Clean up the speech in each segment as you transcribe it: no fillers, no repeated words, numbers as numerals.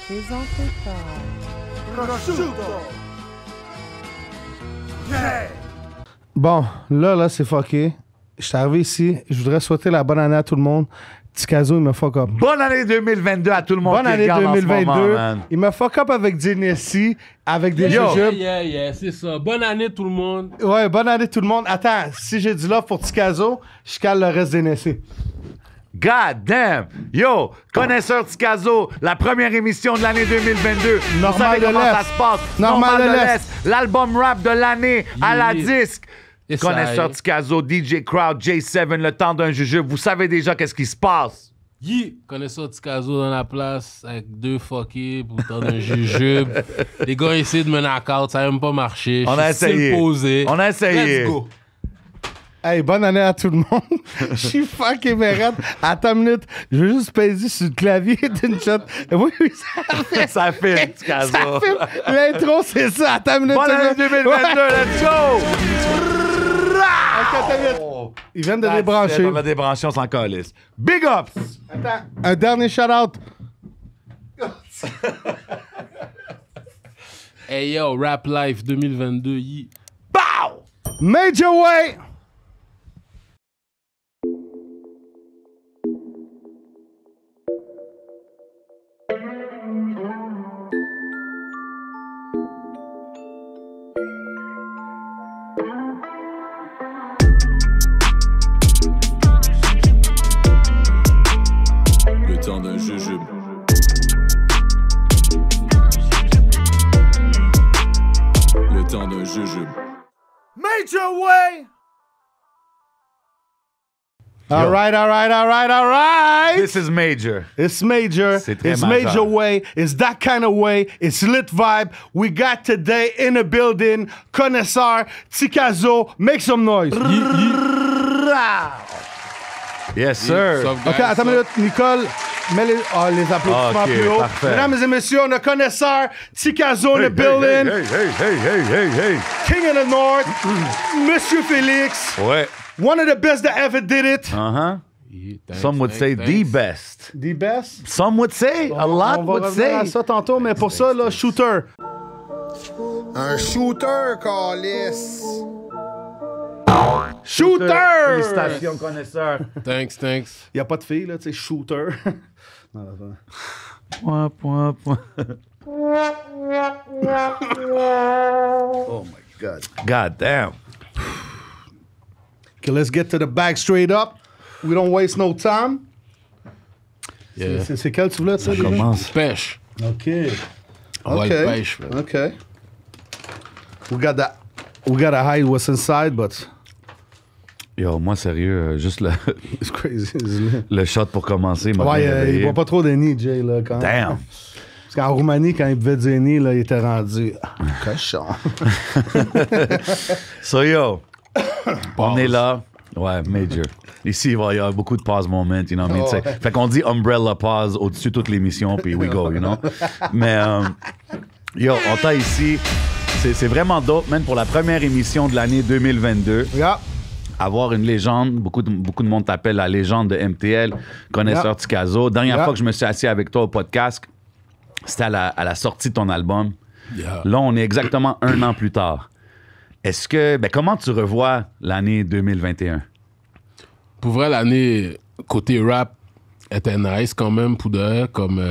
présenté par... Bon, là, c'est fucké. Je suis arrivé ici. Je voudrais souhaiter la bonne année à tout le monde. Tikazo, il me fuck up. Bonne année 2022 à tout le monde. Bonne qui année regarde en ce 2022. moment, man. Il me fuck up avec Genesee, avec des Yo. jujubes. Yeah, c'est ça. Bonne année tout le monde. Ouais, bonne année tout le monde. Attends, si j'ai du love pour Tikazo, je cale le reste des Genesee. God damn! Yo, connaisseur Tikazo, la première émission de l'année 2022. Vous Normal savez de comment l'Est. ça se passe. Normal de l'Est. L'album rap de l'année à la disque. Yes, Connaisseur I- Tikazo, DJ Crowd, J7, le temps d'un jujube. Vous savez déjà qu'est-ce qui se passe. Connaisseur Tikazo dans la place avec deux fuckés pour le temps d'un jujube. Les gars essaient de me knock-out, ça n'a même pas marché. On a Je suis still essayé. posé. On a essayé. Let's go. Hey, bonne année à tout le monde. Je suis fucking mérite. Attends une minute. Je veux juste peser sur le clavier d'une shot. Oui, ça fait. Ça fait Tikazo. Ça fait. L'intro, c'est ça. Attends une minute. Bonne année 2022, let's go! Attends une minute. Ils viennent de débrancher. On a débranché, on s'en calisse. Big ups! Attends, un dernier shout-out. Hey yo, Rap Life 2022, yi. Bow! Major Way. Le temps d'un jujube. Le temps d'un jujube. Major Way! All right. This is Major. It's major. C'est très It's majeur. major way. It's that kind of way. It's lit vibe. We got today in the building. Connaisseur, Tikazo, make some noise. Yes, sir. OK, attends une minute. Nicole, mets les applaudissements OK, plus haut. parfait. Mesdames et messieurs, on a Connaisseur, Tikazo in the building. Hey. King of the North, Monsieur Félix. Ouais. One of the best that ever did it. Uh-huh. Thanks, Some would say the best. The best. Some would say, a lot On va would revenir à say. ça tantôt, mais pour ça, là, shooter. Un shooter, calice. Shooter! Félicitations, connaisseur. Thanks. Il n'y a pas de fille, là, tu sais, shooter. Non, non, Point. Oh my God. God damn. OK, let's get to the bag straight up. We don't waste no time. Yeah. C'est quel tu voulais, ça, déjà? Commence. Pêche. OK. On va le pêche, man. OK. We gotta hide what's inside, but Yo, moi, sérieux, juste it's crazy, isn't it? le shot pour commencer m'a bien Ouais, il réveillé. boit pas trop de nid, Jay, là, quand même. Damn. Parce qu'en Roumanie, quand il buvait du nid, là, il était rendu cochon. So, yo, on est là. Ouais, major. Ici, il va y avoir beaucoup de pause moments, you know what I mean? Oh, T'sais. ouais. Fait qu'on dit umbrella pause au-dessus de toute l'émission, puis we go, you know? Mais, yo, on t'a ici. C'est vraiment dope, man, pour la première émission de l'année 2022. Yeah. Avoir une légende, beaucoup de monde t'appelle la légende de MTL, connaisseur Yeah. Tikazo. Dernière Yeah. fois que je me suis assis avec toi au podcast, c'était à la sortie de ton album. Yeah. Là, on est exactement un an plus tard. Est-ce que, comment tu revois l'année 2021? Pour vrai, l'année côté rap était nice quand même, pour de vrai, comme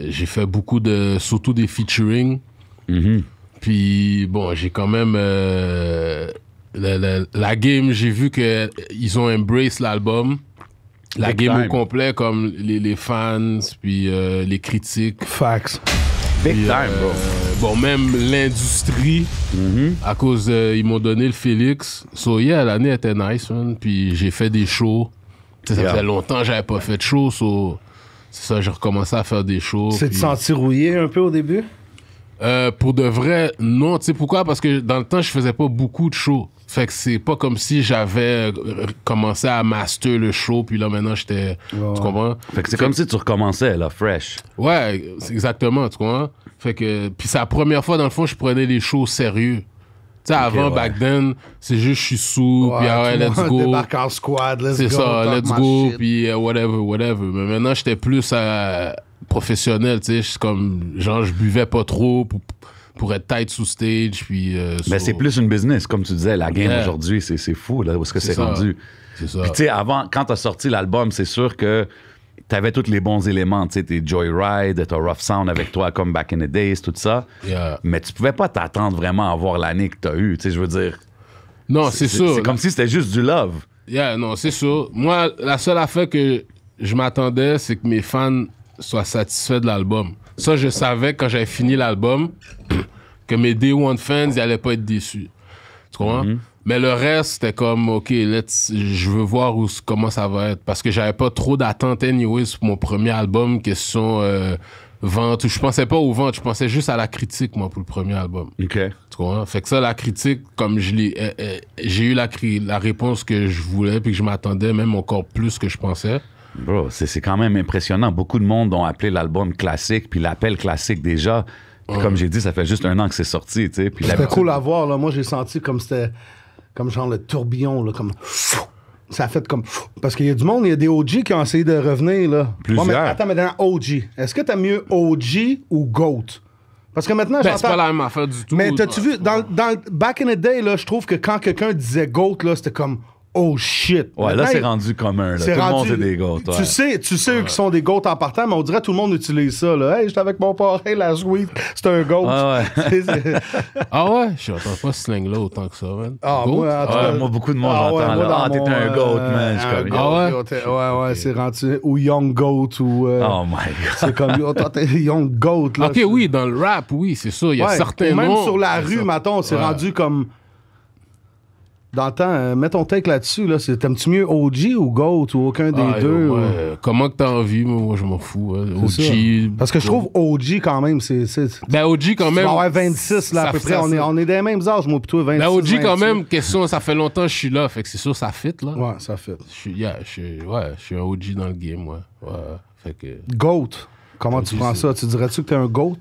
j'ai fait beaucoup surtout des featuring. Puis bon, j'ai quand même la game, j'ai vu que ils ont embrace l'album. La Big game time. au complet, comme les fans, puis les critiques. Facts. Big Puis, time, bro. Bon, même l'industrie, à cause, ils m'ont donné le Félix. So, yeah, l'année était nice, man. Puis j'ai fait des shows. Tu sais, ça Yeah. faisait longtemps que j'avais pas fait de show, so c'est ça, j'ai recommencé à faire des shows. C'est de puis- sentir rouillé un peu au début? Pour de vrai, non. Tu sais pourquoi? Parce que dans le temps, je faisais pas beaucoup de shows. Fait que c'est pas comme si j'avais commencé à master le show, puis là, maintenant, j'étais... Tu comprends? Fait que c'est comme si tu recommençais, là, fresh. Ouais, c'est exactement, tu comprends? Fait que... Puis c'est la première fois, dans le fond, je prenais les shows sérieux. Tu sais, avant, ouais. back then, c'est juste je suis sous, puis ah ouais, tout le let's monde go. débarque en squad, let's C'est go. ça, talk let's my go, shit. puis whatever. Mais maintenant, j'étais plus professionnel, tu sais. Je suis comme, genre, je buvais pas trop pour être tight sous stage, puis... Mais c'est plus une business, comme tu disais. La game Yeah. aujourd'hui, c'est fou, là, où est-ce que c'est ça. rendu. C'est ça. Puis, tu sais, avant, quand t'as sorti l'album, c'est sûr que t'avais tous les bons éléments. Tu sais, tes Joyride, t'as Rough Sound avec toi, comme Back in the Days, tout ça. Yeah. Mais tu pouvais pas t'attendre vraiment à avoir l'année que t'as eue. Tu sais, je veux dire. Non, c'est sûr. C'est comme si c'était juste du love. Yeah, non, c'est sûr. Moi, la seule affaire que je m'attendais, c'est que mes fans soient satisfaits de l'album. Ça, je savais quand j'avais fini l'album que mes Day One fans, ils allaient pas être déçus. Tu comprends? Mais le reste, c'était comme, OK, je veux voir comment ça va être. Parce que j'avais pas trop d'attentes anyways pour mon premier album, question vente. Je pensais pas aux ventes, je pensais juste à la critique, moi, pour le premier album. OK. Tu comprends? Fait que ça, la critique, comme j'ai eu la réponse que je voulais puis que je m'attendais, même encore plus que je pensais. Bro, c'est quand même impressionnant. Beaucoup de monde ont appelé l'album classique, puis l'appelle classique déjà. Puis comme j'ai dit, ça fait juste 1 an que c'est sorti, tu sais. Puis C'était l'habitude- cool à voir, là. Moi, j'ai senti comme c'était... Comme genre le tourbillon, là, comme... Ça a fait comme... Parce qu'il y a du monde, il y a des OG qui ont essayé de revenir, là. Plusieurs. Mais attends, maintenant, OG. Est-ce que t'aimes mieux OG ou GOAT? Parce que maintenant, Ben, c'est pas j'entends... la même affaire du tout. Mais t'as-tu vu, dans Back in the Day, là, je trouve que quand quelqu'un disait GOAT, là, c'était comme... Oh shit. Ouais, là, Maintenant, c'est rendu commun. Là. Tout c'est le monde, rendu- c'est des gars. Tu sais eux qui sont des goats en partant, mais on dirait que tout le monde utilise ça. Là. Hey, j'étais avec mon parrain last week, c'est un goat. Ah ouais. Ah ouais? Je n'entends pas ce slang-là autant que ça, man. Ah, Goat? moi, en tout cas- Ouais, moi, beaucoup de monde, Ah ouais, j'entends. moi, Là, dans ah, t'es mon, un goat, man. Je suis un comme, goat, Ah ouais? yo, ouais, c'est rendu. Ou Young Goat, ou. oh my God. C'est comme, yo, toi, t'es Young Goat. Là, OK, oui, dans le rap, oui, c'est ça. Il y a Ouais, certains ou même noms. sur la rue, mettons, c'est Ouais. rendu comme. Dans le temps, mets ton take là-dessus. Là, t'aimes-tu mieux OG ou GOAT ou aucun des deux? Ouais. ou- Comment que t'as envie? Moi, je m'en fous. Hein. C'est OG. ça. Parce que je trouve OG quand même, c'est. Ben, OG quand Tu même. vas avoir 26 là, à ça- peu ça- près. On est des mêmes âges, moi, plutôt 26. Ben, OG quand 28. même, question, ça fait longtemps que je suis là. Fait que c'est sûr, ça fit, là. Ouais, ça fait. Je suis un OG dans le game, ouais. Fait que. GOAT. Comment tu prends ça? Tu dirais-tu que t'es un GOAT?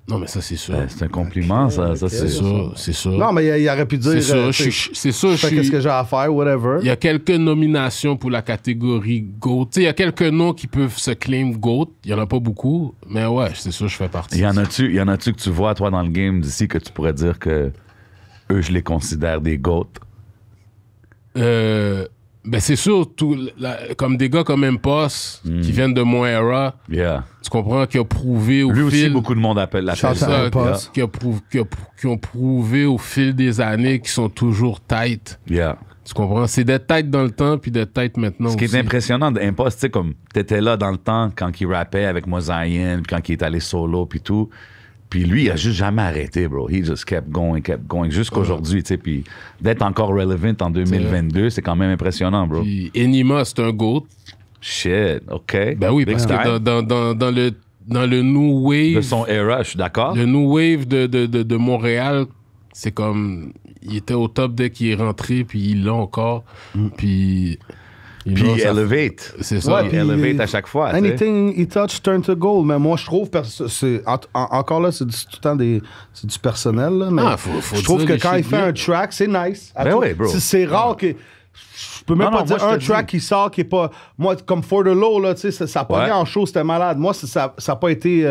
Non, mais ça, c'est sûr. Ben, c'est un compliment, ça. Ça, C'est c'est sûr, c'est sûr. Non, mais il aurait pu dire. c'est sûr, tu sais, c'est sûr, je fais je qu'est-ce suis. que j'ai à faire, whatever. Il y a quelques nominations pour la catégorie GOAT. Tu sais, il y a quelques noms qui peuvent se claim GOAT. Il y en a pas beaucoup, mais ouais, c'est sûr, je fais partie. Y en a-tu que tu vois, toi, dans le game d'ici, que tu pourrais dire que eux, je les considère des goats? Ben c'est sûr, comme des gars comme Impost, qui viennent de mon era, Yeah. tu comprends, qui a prouvé au Lui aussi, fil... beaucoup de monde appelle la Shout C'est out ça, Impost. qui ont prouvé au fil des années qu'ils sont toujours tight. Yeah. Tu comprends? C'est d'être tight dans le temps puis d'être tight maintenant Ce qui aussi. est impressionnant d'Impost, tu sais, comme t'étais là dans le temps quand il rappait avec Mozaïen, quand il est allé solo, puis tout. Puis lui, il a juste jamais arrêté, bro. He just kept going, jusqu'aujourd'hui, tu sais. Puis d'être encore relevant en 2022, c'est quand même impressionnant, bro. Puis Enima, c'est un GOAT. Shit, OK. Ben oui, Big parce time. que dans le new wave... De son era, je suis d'accord. Le new wave de Montréal, c'est comme... Il était au top dès qu'il est rentré, puis il l'a encore. Puis... Puis il elevate. C'est ça. Ouais, Il puis elevate à chaque fois, tu sais. Anything he touch turn to gold. Mais moi, je trouve, encore là, c'est tout le temps c'est du personnel. Là, mais Ah, faut je trouve dire que les quand il shit fait bien. un track, c'est nice. Ben oui, bro. C'est rare que. Je peux même Non, pas non, dire moi, je un te track dis. qui sort qui est pas. Moi, comme For the Low, là, tu sais, ça a pas Ouais. en show, c'était malade. Moi, ça a pas été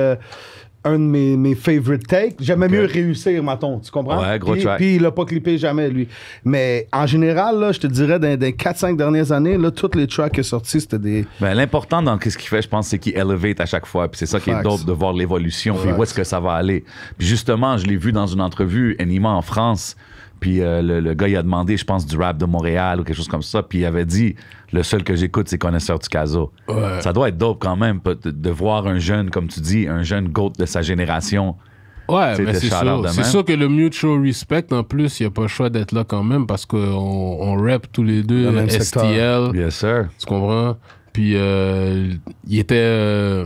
un de mes favorite takes. J'aimais mieux réussir, mettons. Tu comprends? Ouais, gros Puis- track. Puis il a pas clippé jamais, lui. Mais en général, là, je te dirais, dans les 4-5 dernières années, là, tous les tracks qui sont sortis, c'était des. Ben, l'important dans ce qu'il fait, je pense, c'est qu'il elevate à chaque fois. Puis c'est ça qui est Facts. dope de voir l'évolution. Puis où est-ce que ça va aller. Puis justement, je l'ai vu dans une entrevue, Enima en France. Puis le gars, il a demandé, je pense, du rap de Montréal ou quelque chose comme ça. Puis il avait dit, le seul que j'écoute, c'est Connaisseur du Caso. Ouais. Ça doit être dope quand même de voir un jeune, comme tu dis, un jeune GOAT de sa génération. Ouais, Tu sais, mais de c'est shout-out sûr. de C'est même. sûr que le mutual respect, en plus, il n'y a pas le choix d'être là quand même parce qu'on rap tous les deux Le même STL. Yes, sir. Tu comprends? Puis il était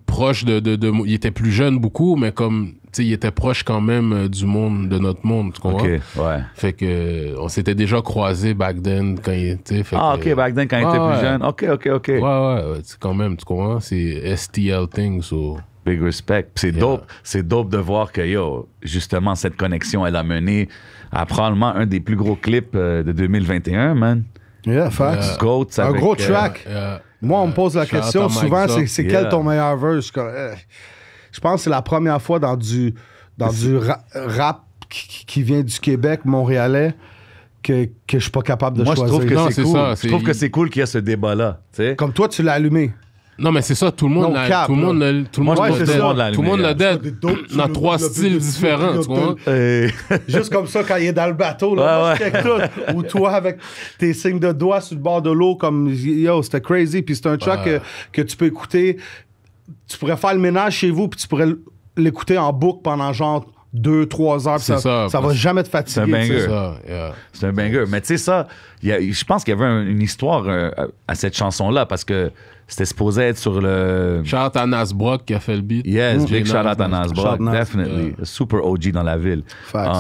proche il était plus jeune beaucoup, mais comme, tu sais, il était proche quand même du monde, de notre monde, tu comprends? OK, ouais. Fait que on s'était déjà croisés back then quand il était. Ah, OK, back then, quand il était plus jeune. OK. Ouais, c'est quand même, tu comprends? C'est STL thing, so. Big respect. Puis c'est dope de voir que, yo, justement, cette connexion, elle a mené à probablement un des plus gros clips de 2021, man. Yeah, facts. Goats Un avec, gros track. Moi, on me pose la Shout out question à Mike souvent, Zop. c'est quel ton meilleur verse? Je pense que c'est la première fois dans du rap qui vient du Québec, montréalais, que je suis pas capable de Moi, je choisir. trouve que Non, c'est c'est cool. ça, Je trouve que c'est cool qu'il y a ce débat-là, tu sais. Comme toi, tu l'as allumé. Non, mais c'est ça, tout le monde Non, l'a cap, tout le monde l'a- tout le monde Ouais, l'a c'est dead. ça. Tout le monde l'a dead. Des dopes, tu Dans le- 3 le- styles le- différents, le- tu vois. Juste comme ça, quand il est dans le bateau, là, Ouais, moi, je check tout. Ou toi, avec tes signes de doigts sur le bord de l'eau, comme yo, c'était crazy. Puis c'est un track que tu peux écouter. Tu pourrais faire le ménage chez vous, puis tu pourrais l'écouter en boucle pendant genre 2-3 heures. Puis C'est ça, ça va jamais te fatiguer. c'est un banger. tu sais. C'est ça, yeah. C'est un banger. Mais tu sais, ça, je pense qu'il y avait une histoire à cette chanson-là parce que c'était supposé être sur le. Shout out à Nas Brock qui a fait le beat. Yes, big Nas, shout out à Nas Brock, Shout Nas. definitely. Super OG dans la ville. Facts.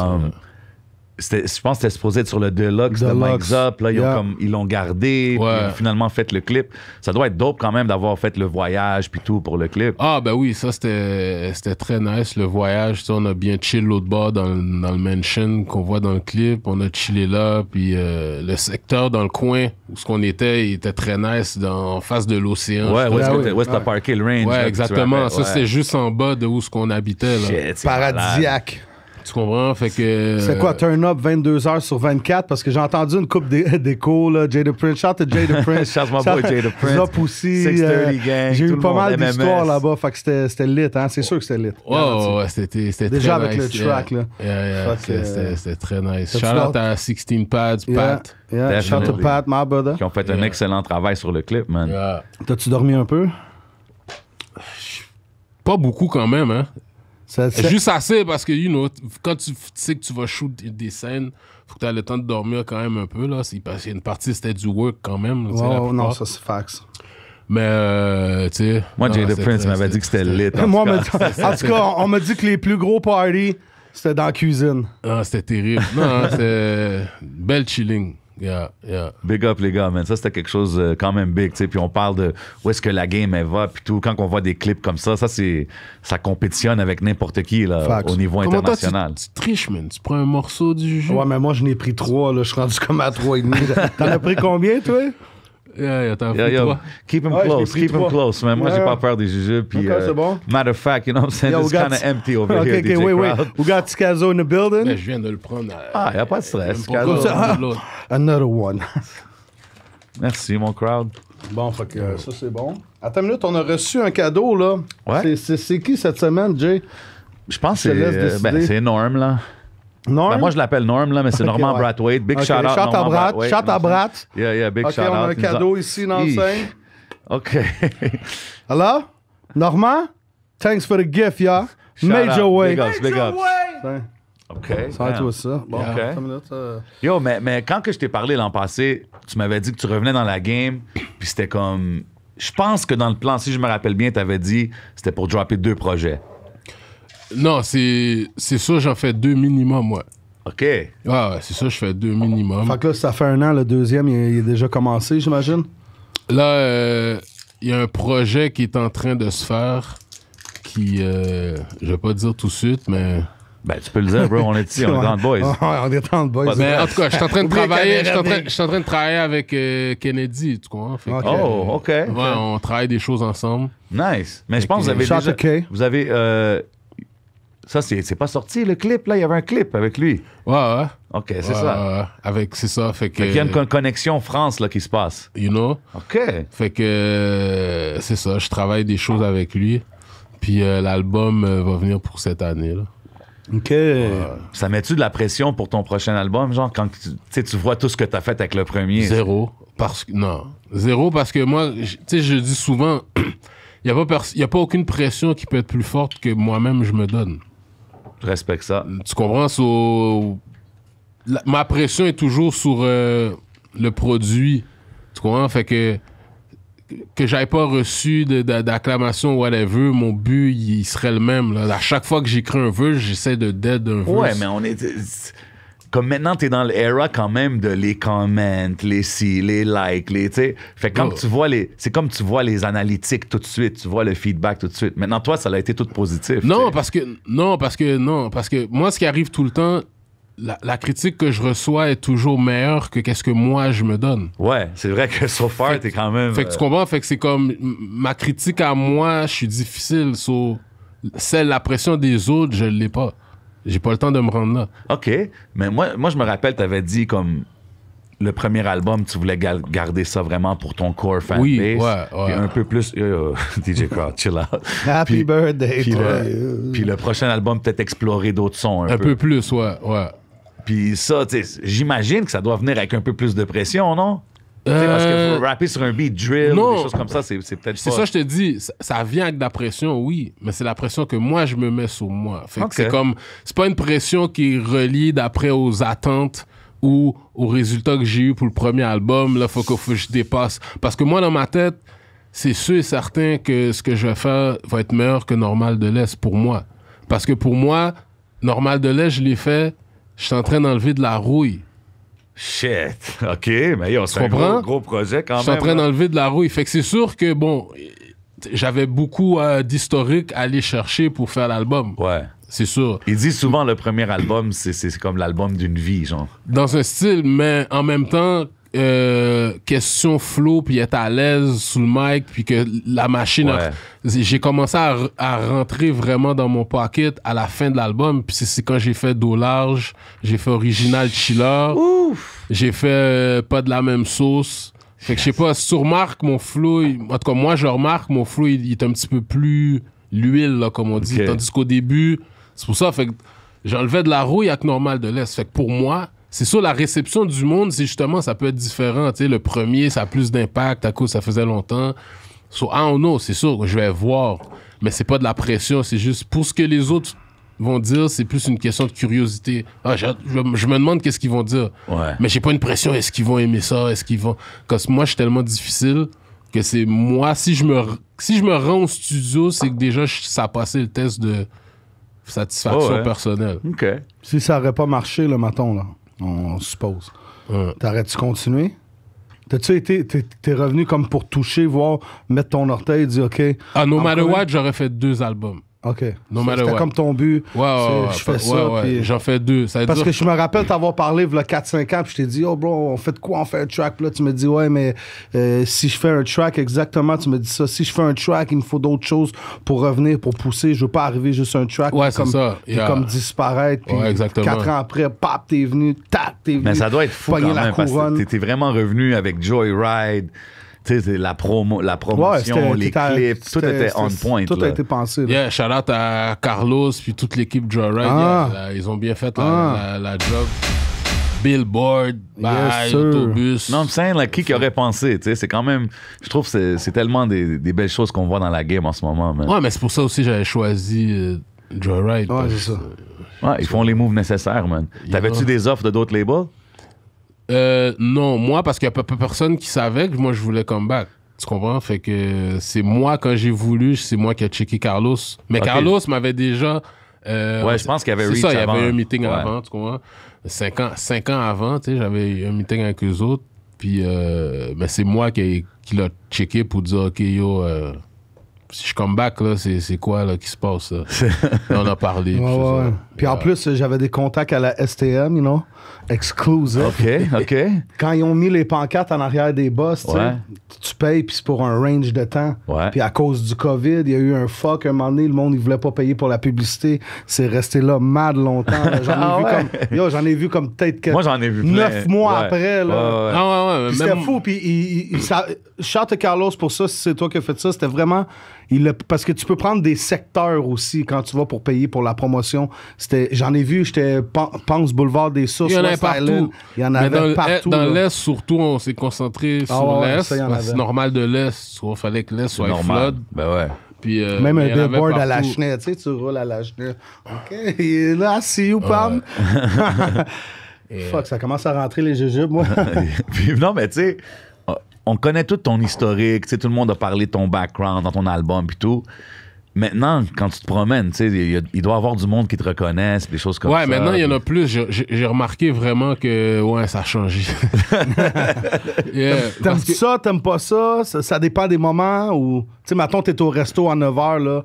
Je pense que c'était supposé être sur le Deluxe de Mike Deluxe. Zop. Là, Yeah. ils l'ont gardé, puis Ouais. ils ont finalement fait le clip. Ça doit être dope quand même d'avoir fait le voyage puis tout pour le clip. Ah, ben oui, ça c'était très nice. Le voyage, tu sais, on a bien chill l'autre bord dans le mansion qu'on voit dans le clip. On a chillé là, puis le secteur dans le coin où ce qu'on était, il était très nice en face de l'océan. Ouais, où est-ce Ah que oui. où est-ce que t'as parké le range? là, Ouais, que tu exactement. rappelles? Ça, Ouais. c'était juste en bas de où ce qu'on habitait. Là. Shit, c'est malade. Paradisiaque. Tu comprends? Fait que... C'est quoi, turn up 22 heures sur 24? Parce que j'ai entendu une coupe d'écho, là. Jada Prince. Shout out to Jada Prince. Shout my boy Jada Prince. Zop aussi. 630 gang, J'ai tout eu le pas monde, mal MMS. d'histoires là-bas. Fait que c'était lit, hein. C'est sûr que c'était lit. Ouais, c'était Déjà très avec nice. le track, là. Yeah, Fait que, c'était très nice. t'as-tu Shout out l'autre? à 16 Pads, Yeah, Pat. yeah. Shout out to Definitely. Pat, my brother. Qui ont fait un excellent travail sur le clip, man. Yeah. T'as-tu dormi un peu? Pas beaucoup quand même, hein. Ça- Juste assez parce que, you know, quand tu sais que tu vas shoot des scènes, faut que tu aies le temps de dormir quand même un peu, là. Parce qu'il y a une partie, c'était du work quand même. tu sais, la Oh, non, plupart. ça c'est fax. Mais, tu sais. Moi, non, Jada c'était- Prince m'avait dit que c'était lit. en Moi, tout cas. en tout cas, on m'a dit que les plus gros parties, c'était dans la cuisine. Ah, c'était terrible. Non, c'était belle chilling. Yeah. Big up, les gars, man. Ça, c'était quelque chose quand même big, tu sais. Puis on parle de où est-ce que la game, elle va, puis tout. Quand on voit des clips comme ça, ça compétitionne avec n'importe qui, là, Facts. au niveau Comment toi, international. tu triches, man? Tu prends un morceau du jus? Ouais, mais moi, je n'ai pris 3, là. Je suis rendu comme à 3,5. T'en as pris combien, toi? T'as Yeah, fait yo, toi? keep him Ouais, je l'ai close, pris keep him trois. close, man. Moi, Ouais, j'ai ouais. pas peur des jujubes. Puis, Ok, c'est bon. matter of fact, you know what I'm saying? Yo, It's we got- kind of empty over OK, here, OK, DJ wait. Crowd. We got Ticazo in the building. Ben, je viens de le prendre. Ah, y a pas de stress. Même pas Cadeau. de l'autre. Another one. Merci, mon crowd. Bon, fait que ça, c'est bon. Attends une minute, on a reçu un cadeau, là. Ouais. C'est qui cette semaine, Jay? Je pense que Je te laisse décider. c'est Norm, là. Non? Ben, moi, je l'appelle Norm, là, mais c'est Ok, Norman ouais. Brathwaite. Big Ok, shout out. shout à Norman Brat, Brathwaite, shout à you know what I'm Brat. saying? Yeah, big OK, shout on a out. un Il nous cadeau ici dans le Hi. sein. OK. Alors? Normand? Thanks for the gift, y'all. Shout Major out. way. Big ups, big ups. Tiens, OK. ça va être damn. toi, ça. Bon, Ok. attends une minute. Yo, mais quand que je t'ai parlé l'an passé, tu m'avais dit que tu revenais dans la game, puis c'était comme... Je pense que dans le plan, si je me rappelle bien, t'avais dit c'était pour dropper 2 projets. Non, c'est ça, j'en fais 2 minimum, moi. OK. Ouais, c'est ça, je fais 2 minimum. Fait que là, ça fait un an, le deuxième, il est déjà commencé, j'imagine? Là, il y a un projet qui est en train de se faire qui, je vais pas dire tout de suite, mais... Ben, tu peux le dire, bro. On est ici, on est dans le boys. Ouais, on est dans le boys. Mais en tout cas, je suis en train de Oublie la travailler, caméra, je suis en train de travailler avec Kennedy, tu comprends? Fait que, Ok. Oh, OK. ouais, on travaille des choses ensemble. Nice. Mais je pense que vous avez Shout déjà... to K. Vous avez... ça, c'est pas sorti, le clip, là? Il y avait un clip avec lui. Ouais. OK, c'est Ouais, ça. ouais, avec, c'est ça, fait que... Fait qu'il y a une connexion France, là, qui se passe. You know? OK. Fait que c'est ça, je travaille des choses avec lui. Puis l'album va venir pour cette année, là. OK. Ça met-tu de la pression pour ton prochain album? Genre, quand tu vois tout ce que t'as fait avec le premier. Zéro. Zéro parce que moi, tu sais, je dis souvent, il n'y a pas aucune pression qui peut être plus forte que moi-même je me donne. Je respecte ça. Tu comprends? Ma pression est toujours sur le produit. Tu comprends? Fait que j'avais pas reçu d'acclamation ou whatever, mon but, il serait le même. Là. À chaque fois que j'écris un verse, j'essaie de dead un verse. Ouais, mais on est... comme maintenant, t'es dans l'era quand même de les comments, les les likes, tu sais. Fait que quand tu vois c'est comme tu vois les analytiques tout de suite, tu vois le feedback tout de suite. Maintenant, toi, ça a été tout positif. Non, parce que moi, ce qui arrive tout le temps, la critique que je reçois est toujours meilleure que qu'est-ce que moi je me donne. Ouais, c'est vrai que so far, t'es quand même... Fait que tu comprends? Fait que c'est comme ma critique à moi, je suis difficile. La pression des autres, je l'ai pas. J'ai pas le temps de me rendre là. OK. Mais moi je me rappelle, t'avais dit comme le premier album, tu voulais garder ça vraiment pour ton core fanbase. Oui, ouais. Puis un peu plus... DJ Crowd, chill out. Happy birthday. Puis le prochain album, peut-être explorer d'autres sons un peu plus, ouais. Puis ça, tu sais, j'imagine que ça doit venir avec un peu plus de pression, non? Parce que pour rapper sur un beat drill, ou des choses comme ça, c'est peut-être C'est pas... ça, je te dis, ça vient avec de la pression, oui, mais c'est la pression que moi, je me mets sur moi. Fait que c'est pas une pression qui est reliée d'après aux attentes ou aux résultats que j'ai eu pour le premier album. Là, faut que je dépasse. Parce que moi, dans ma tête, c'est sûr et certain que ce que je vais faire va être meilleur que Normal de l'Est pour moi. Parce que pour moi, Normal de l'Est, je l'ai fait, je suis en train d'enlever de la rouille. Shit, OK, mais yo, c'est un gros projet quand même. Je suis en train d'enlever de la rouille. Fait que c'est sûr que, bon, j'avais beaucoup d'historique à aller chercher pour faire l'album. Ouais. C'est sûr. Il dit souvent le premier album, c'est comme l'album d'une vie, genre. Dans un style, mais en même temps, question flow, puis être à l'aise sous le mic, puis que la machine... Ouais. J'ai commencé à rentrer vraiment dans mon pocket à la fin de l'album, puis c'est quand j'ai fait Dos large, j'ai fait Original Chiller, j'ai fait Pas de la même sauce. Fait que je sais pas, si tu remarques mon flow, en tout cas moi je remarque mon flow, il est un petit peu plus l'huile, là, comme on dit, tandis qu'au début, c'est pour ça, fait que j'enlevais de la rouille avec Normal de l'Est. Fait que pour moi, c'est sûr, la réception du monde, c'est justement, ça peut être différent. Tu sais, le premier, ça a plus d'impact à cause ça faisait longtemps. So, I don't know, c'est sûr que je vais voir. Mais c'est pas de la pression, c'est juste pour ce que les autres vont dire, c'est plus une question de curiosité. Je me demande qu'est-ce qu'ils vont dire. Ouais. Mais j'ai pas une pression, est-ce qu'ils vont aimer ça, est-ce qu'ils vont... Parce que moi, je suis tellement difficile que c'est moi, si je me rends au studio, c'est que déjà, ça a passé le test de satisfaction personnelle. OK. Si ça aurait pas marché, le maton, là, on suppose. T'aurais-tu continué? T'es revenu comme pour toucher, voir, mettre ton orteil, dire OK. No Matter What, j'aurais fait 2 albums. OK. No Matter What. C'était comme ton but. Je fais ça. Puis... J'en fais 2. Parce que je me rappelle t'avoir parlé il y a 4-5 ans, puis je t'ai dit, oh bro, on fait de quoi? On fait un track. Puis là, tu me dis, ouais, mais si je fais un track, exactement, tu me dis ça. Si je fais un track, il me faut d'autres choses pour revenir, pour pousser. Je veux pas arriver juste un track. Ouais, c'est ça. Puis comme disparaître. Puis 4 ans après, pap, t'es venu, t'es venu. Mais ça doit être fou quand même, parce que t'es vraiment revenu avec Joyride. Tu sais, la promotion, les clips, tout était on point. Tout a été pensé. Là. Yeah, shout out à Carlos puis toute l'équipe Joyride. Ils ont bien fait la job. Billboard, autobus. Non, c'est qui aurait pensé, tu sais, c'est quand même, je trouve que c'est tellement des belles choses qu'on voit dans la game en ce moment. Man. Ouais, mais c'est pour ça aussi que j'avais choisi Joyride. Ouais, c'est ça. Ouais, ils font les moves nécessaires, man. T'avais-tu des offres de d'autres labels? Non, moi, parce qu'il n'y a pas personne qui savait que moi, je voulais comeback. Tu comprends? Fait que c'est moi, quand j'ai voulu, c'est moi qui ai checké Carlos. Mais Carlos m'avait déjà... je pense qu'il y avait reach ça, il y avant. avait un meeting avant, tu comprends? 5 ans avant, tu sais, j'avais eu un meeting avec eux autres. Puis, mais c'est moi qui l'a checké pour dire, OK, yo... si je comeback, là, c'est quoi là, qui se passe? Là? On a parlé. Ouais. Puis en plus, j'avais des contacts à la STM, you know, exclusive. OK. Quand ils ont mis les pancartes en arrière des boss, tu payes, puis c'est pour un range de temps. Ouais. Puis à cause du COVID, il y a eu un fuck. Un moment donné, le monde, il voulait pas payer pour la publicité. C'est resté là mad longtemps. Là. J'en ai vu comme peut-être moi, j'en ai vu 9 mois après. Là. Ouais. C'était fou. Puis chante Carlos pour ça, si c'est toi qui as fait ça. C'était vraiment... parce que tu peux prendre des secteurs aussi quand tu vas pour payer pour la promotion. J'en ai vu, pense Boulevard des Sources. Il y en avait partout. Il y en avait partout. Dans l'Est, surtout, on s'est concentré sur l'Est. C'est normal de l'Est. Il fallait que l'Est soit flood. Ben ouais. Puis, même un billboard à la chenille. Tu sais, tu roules à la chenille. OK, il est là, see you, Pam. Fuck, ça commence à rentrer les jujubes, moi. Puis, non, mais tu sais... On connaît tout ton historique, tu sais, tout le monde a parlé de ton background dans ton album et tout. maintenant, quand tu te promènes, tu sais, il doit y avoir du monde qui te reconnaisse, des choses comme ça. Ouais, maintenant, il y en a plus. J'ai remarqué vraiment que, ouais, ça a changé. Yeah, T'aimes ça, t'aimes pas ça? Ça dépend des moments où... Tu sais, mettons, t'es au resto à 9h, là,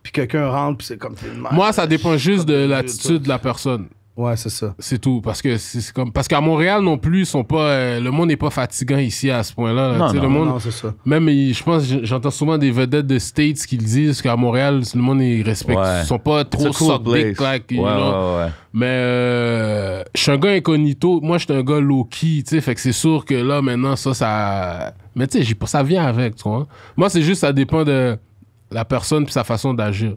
puis quelqu'un rentre, puis c'est comme... Moi, ça dépend juste de l'attitude de la personne. Ouais, c'est ça. C'est tout. Parce que c'est comme... Parce qu'à Montréal non plus, ils sont pas... le monde n'est pas fatigant ici à ce point-là. Non, Tu sais, non, le monde... Non, c'est ça. Même, je pense, j'entends souvent des vedettes de States qui le disent qu'à Montréal, le monde, ils respectent. Ouais. Ils sont pas trop It's a cool suck dick, place. like, you Ouais, know. ouais. Mais je suis un gars incognito. Moi, je suis un gars low-key, tu sais. Fait que c'est sûr que là, maintenant, ça... Mais tu sais, ça vient avec, tu vois. Moi, c'est juste, ça dépend de la personne puis sa façon d'agir.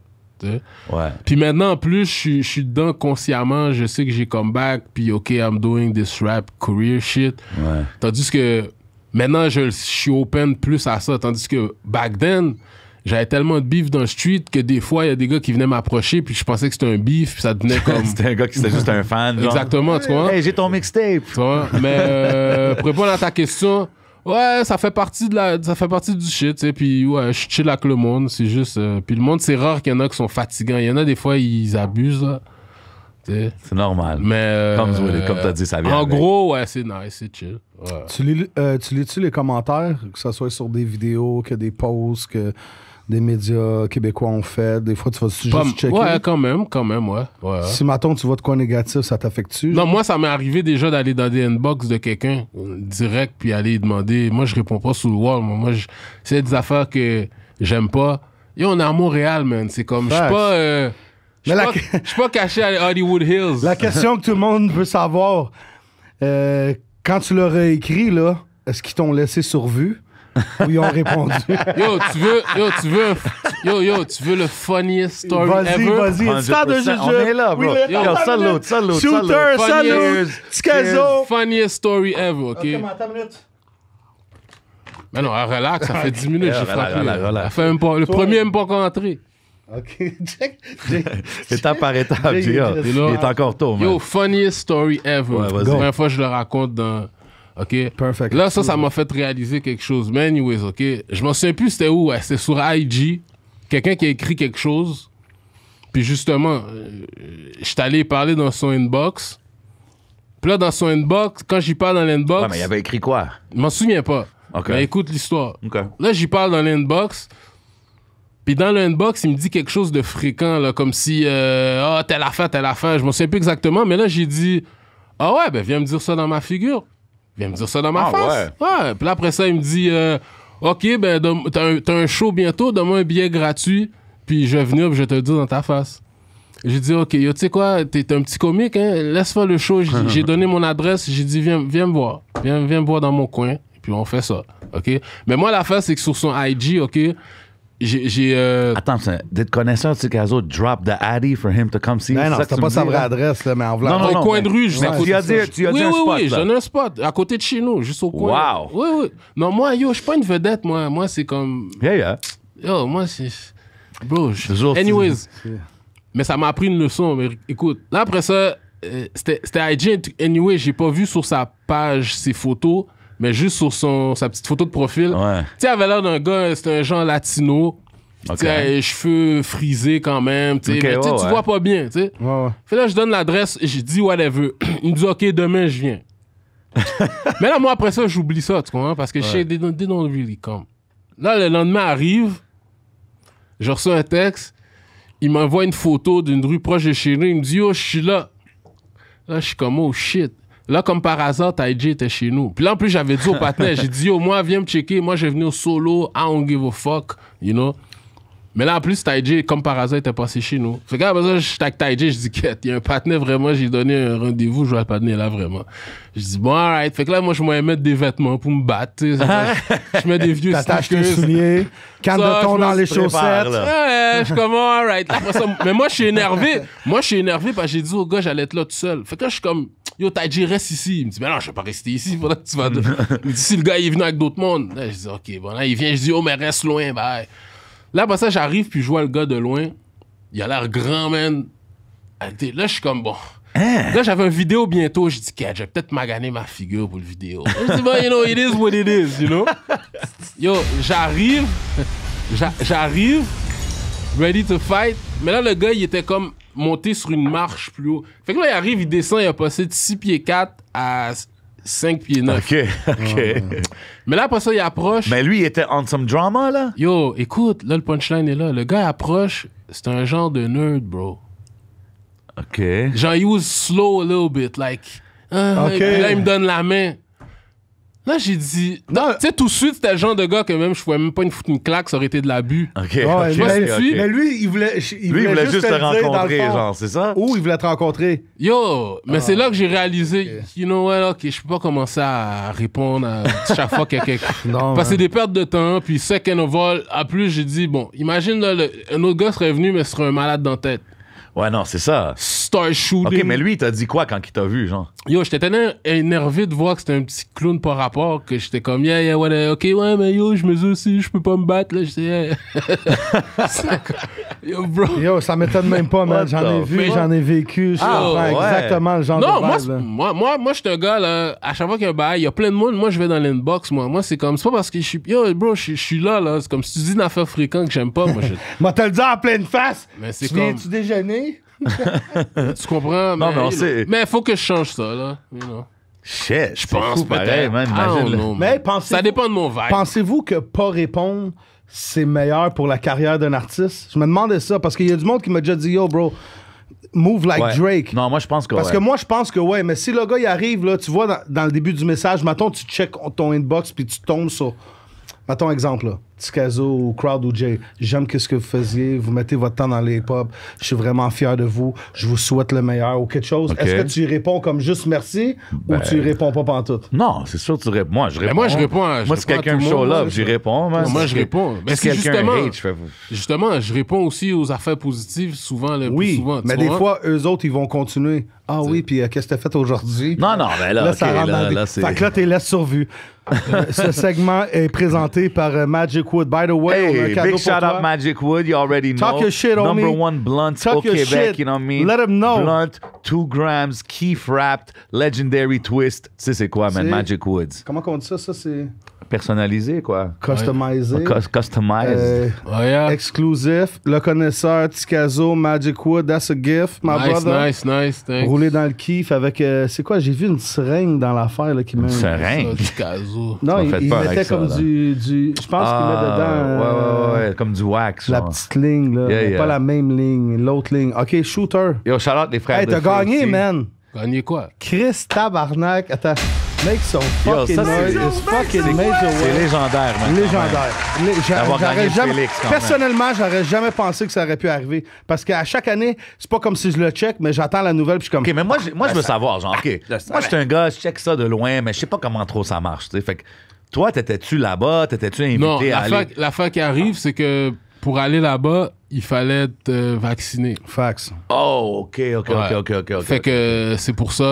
Ouais. Puis maintenant, en plus, je suis dedans consciemment. Je sais que j'ai come back. Puis, OK, I'm doing this rap career shit. Ouais. Tandis que maintenant, je suis open plus à ça. Tandis que back then, j'avais tellement de beef dans le street que des fois, il y a des gars qui venaient m'approcher. Puis je pensais que c'était un beef. Puis ça devenait comme... C'était un gars qui était juste un fan. Genre. Exactement, tu vois. Hey, j'ai ton mixtape. Tu vois? Mais pour répondre à ta question... Ouais, ça fait partie du shit, tu sais, puis ouais, je chill avec le monde, c'est juste... puis le monde, c'est rare qu'il y en a qui sont fatigants. Il y en a des fois, ils abusent, là. T'sais. C'est normal. Mais... Comme t'as dit, ça vient En avec. gros, ouais, c'est nice, c'est chill. Ouais. Tu lis-tu les commentaires, que ce soit sur des vidéos, que des posts, que des médias québécois ont fait? Des fois, tu vas juste checker. Ouais, quand même, ouais. Si, mettons, tu vois de quoi négatif, ça t'affecte-tu? Non, moi, ça m'est arrivé déjà d'aller dans des inbox de quelqu'un direct, puis aller demander. Moi, je réponds pas sous le wall. Moi, c'est des affaires que j'aime pas. Yo, on est à Montréal, man. C'est comme, je suis pas... Je suis pas caché à Hollywood Hills. La question que tout le monde veut savoir, quand tu leur as écrit, là, est-ce qu'ils t'ont laissé sur vue? Ou ils ont répondu? Tu veux le funniest story ever? Vas-y, start de jeu. On est là, bro. Oui, Yo, salute. Shooter, salut! Tikazo! Funniest story ever, OK? Ok, mais attends une minute. Mais non, relax, ça fait 10 minutes que j'ai frappé. relax. Ça fait même pas, le premier même pas rentré. Ok, check. Étape par étape, Jay, Gia. Jay, Il est encore tôt, man. Yo, funniest story ever. Ouais, vas-y. La première fois que je le raconte dans... OK? Perfect. Là, ça m'a fait réaliser quelque chose. Mais anyways, OK? Je m'en souviens plus c'était où. Ouais, c'était sur IG. Quelqu'un qui a écrit quelque chose. Puis justement, je suis allé parler dans son inbox. Puis là, dans son inbox, quand j'y parle dans l'inbox... Ouais, mais il avait écrit quoi? Je m'en souviens pas. OK. Mais écoute l'histoire. OK. Là, j'y parle dans l'inbox. Puis dans l'inbox, il me dit quelque chose de fréquent, là, comme si, telle affaire. Je m'en souviens plus exactement, mais là, j'ai dit, ah ouais, ben viens me dire ça dans ma figure. Viens me dire ça dans ma face. Ouais. Puis là, après ça, il me dit, OK, ben t'as un show bientôt, donne-moi un billet gratuit, puis je vais venir, puis je vais te le dire dans ta face. J'ai dit, OK, tu sais quoi, t'es un petit comique, hein, laisse faire le show. J'ai donné mon adresse, j'ai dit, viens me voir. Viens me voir dans mon coin, puis on fait ça. OK? Mais moi, l'affaire, c'est que sur son IG, OK, Attends, did connaisseur Tikazo drop the Addy for him to come see? Non, C'est ça c'était que pas tu sa me dis, vraie là? adresse, là, mais en voulant. Au coin de rue, juste à côté. Tu as dit un spot, Oui, là. je donne un spot, à côté de chez nous, juste au coin. Wow. Oui. Non, moi, yo, je suis pas une vedette, moi. Moi, c'est comme... Yeah. Yo, moi, c'est... Bro, Toujours- anyways. Mais ça m'a appris une leçon. Mais écoute, là, après ça, c'était IG. Anyway, j'ai pas vu sur sa page ses photos, mais juste sur sa petite photo de profil. Ouais. Tu sais, il avait l'air d'un gars, c'était un genre latino. OK. Tu sais, cheveux frisés quand même. Tu sais, Ok, mais tu sais, ouais, tu ouais. vois pas bien, tu sais. Ouais. Fait là, je donne l'adresse, j'ai dit whatever. Il me dit, OK, demain, je viens. Mais là, moi, après ça, j'oublie ça, tu comprends? Parce que je sais, they don't really come. Là, le lendemain arrive, je reçois un texte, il m'envoie une photo d'une rue proche de chez nous, il me dit, oh, je suis là. Là, je suis comme, oh, shit. Là, comme par hasard, Taiji était chez nous. Puis là, en plus, j'avais dit au partenaire, j'ai dit, yo, moi, viens me checker, moi, je vais venir solo, I don't give a fuck, you know? Mais là, en plus, Taiji, comme par hasard, était passé chez nous. Fait que là, après ça, je tag Taiji, je dis, quête, il y a un partenaire vraiment, j'ai donné un rendez-vous, je vois le partenaire là, vraiment. Je dis, bon, alright. Fait que là, moi, je m'en mettre des vêtements pour me battre, tu sais. Je mets des vieux T'attaches tes sneakers. souliers, canne Ça, de thon je dans me les prépare, chaussettes. là. Ouais, je suis comme, alright. Après ça, mais moi, je suis énervé. Parce que j'ai dit au gars, j'allais être là tout seul. Fait que là, je suis comme, yo, Taiji, reste ici. Il me dit, mais non, je vais pas rester ici. Faudra que tu vas. Il me dit, si le gars, il est venu avec d'autres mondes. Là, je dis, OK, bon, là, il vient. Je dis, oh, mais reste loin, bye. Là, après ça, j'arrive, puis je vois le gars de loin. Il a l'air grand, man. Là, je suis comme, bon. Là, j'avais une vidéo bientôt. Je dis, je vais peut-être maganer ma figure pour le vidéo. Je dis, bon, you know, it is what it is, you know. Yo, j'arrive. ready to fight. Mais là, le gars, il était comme monté sur une marche plus haut. Fait que là, il arrive, il descend, il a passé de 6 pieds 4 à 5 pieds 9. OK. Mais là, après ça, il approche. Mais lui, il était on some drama, là? Yo, écoute, là, le punchline est là. Le gars approche, c'est un genre de nerd, bro. OK. Genre, he was slow a little bit, like... Ok. Et puis là, il me donne la main. Là, j'ai dit... Tu sais, tout de suite, c'était le genre de gars que même je pouvais même pas foutre une claque, ça aurait été de l'abus. OK, Ouais, OK, mais, OK. mais lui, il voulait juste te le dire, dans le rencontrer, fond. genre, c'est ça? Ou il voulait te rencontrer. Yo, mais c'est là que j'ai réalisé, you know what, OK, je peux pas commencer à répondre à chaque fois qu'il y a quelque... Non, Parce que c'est des pertes de temps, puis second of all, en plus, j'ai dit, bon, imagine, là, un autre gars serait venu, mais serait un malade dans la tête. Ouais, non, c'est ça. Start shooting. OK, mais lui, il t'a dit quoi quand il t'a vu, genre? Yo, j'étais tellement énervé de voir que c'était un petit clown par rapport que j'étais comme, yeah, ouais, ok, ouais, mais yo, je me dis aussi, je peux pas me battre, là, j'étais, yo, bro. Yo, ça m'étonne même pas, man. J'en ai vu, Mais- j'en ai vécu. Je comprends ouais. exactement le genre Non, de moi, vibe, là. moi, je suis un gars, là, à chaque fois qu'il y a un bail, il y a plein de monde, moi, je vais dans l'inbox, moi. Moi, c'est comme, c'est pas parce que je suis, yo, bro, je suis là, c'est comme si tu dis une affaire fréquente que j'aime pas, moi, Moi, te le dire en pleine face. Mais c'est Tu comme- viens-tu déjeuner? tu comprends? Non, mais on you know. sait. Mais faut que je change ça, là, you know. Shit, je pense pareil, peut-être. man. I don't Imagine. know, Mais man. pensez- Ça dépend de mon vibe. Pensez-vous que pas répondre, c'est meilleur pour la carrière d'un artiste? Je me demandais ça parce qu'il y a du monde qui m'a déjà dit, yo, bro, move like Ouais. Drake. Non, moi, je pense que Parce ouais. que moi, je pense que ouais, mais si le gars, il arrive, là, tu vois, dans le début du message, mettons, tu check ton inbox puis tu tombes sur... Mettons exemple, là, Tikazo ou Crowd ou Jay. J'aime ce que vous faisiez, vous mettez votre temps dans les pubs, je suis vraiment fier de vous, je vous souhaite le meilleur ou quelque chose. Ok. Est-ce que tu y réponds comme juste merci ou tu y réponds pas pantoute? Non, c'est sûr que tu réponds. Moi, je réponds. moi, je réponds à- je Moi, si réponds à quelqu'un me tout le show monde, love, ouais, j'y ça. réponds. man. Moi, je Si- réponds. Mais Si c'est quelqu'un justement... hate, je fais... Justement, je réponds aussi aux affaires positives souvent, le plus Oui, souvent. tu mais des comprends? fois, eux autres, ils vont continuer. Ah oui, puis qu'est-ce que t'as fait aujourd'hui? Non, non, mais là, ça ok, rentre dans là, des- là, c'est... Fait que là, t'es laisse sur vue. Ce segment est présenté par Magic Wood. By the way, on a un Hey, cadeau big pour shout toi. out Magic Wood, you already know. Talk your shit, Number homie. one blunt Talk au your Québec, shit. you know what I mean? Let 'em know. Blunt, 2 grams, Keef wrapped, legendary twist. Tu sais c'est quoi, man? C'est- Magic Woods. Comment on dit ça? Ça, c'est Personnalisé, quoi. customisé. Customized. Oh, yeah. Exclusif. Le connaisseur, Tikazo, Magic Wood, that's a gift, my Nice, brother. nice, thanks. Roulé dans le kiff avec... c'est quoi? J'ai vu une seringue dans l'affaire là, qui met... Seringue. Ça, du caso. Non, Ça il, fait il peur mettait avec ça, comme là. du... Je pense qu'il met dedans... ouais, comme du wax. La genre. petite ligne, là. Yeah, mais yeah. pas la même ligne, l'autre ligne. OK, shooter. Yo, shout out les frères Hey, de t'as feu gagné, aussi. man. Gagner quoi? Chris Tabarnak. Attends. Make some Yo, fucking ça, c'est- noise. It's fucking major C'est way. légendaire, man. Légendaire. D'avoir gagné J'aurais le jamais... Félix, quand même. Personnellement, j'aurais jamais pensé que ça aurait pu arriver. Parce qu'à chaque année, c'est pas comme si je le check, mais j'attends la nouvelle puis je suis comme... OK, mais moi, je veux savoir, genre, OK. Moi, je suis un gars, je check ça de loin, mais je sais pas comment trop ça marche, tu sais. Fait que toi, t'étais-tu là-bas? T'étais-tu invité Non, à aller? l'affaire qui arrive, c'est que pour aller là-bas, il fallait être vacciné. Fax. Oh, OK. Ouais. Fait que c'est pour ça.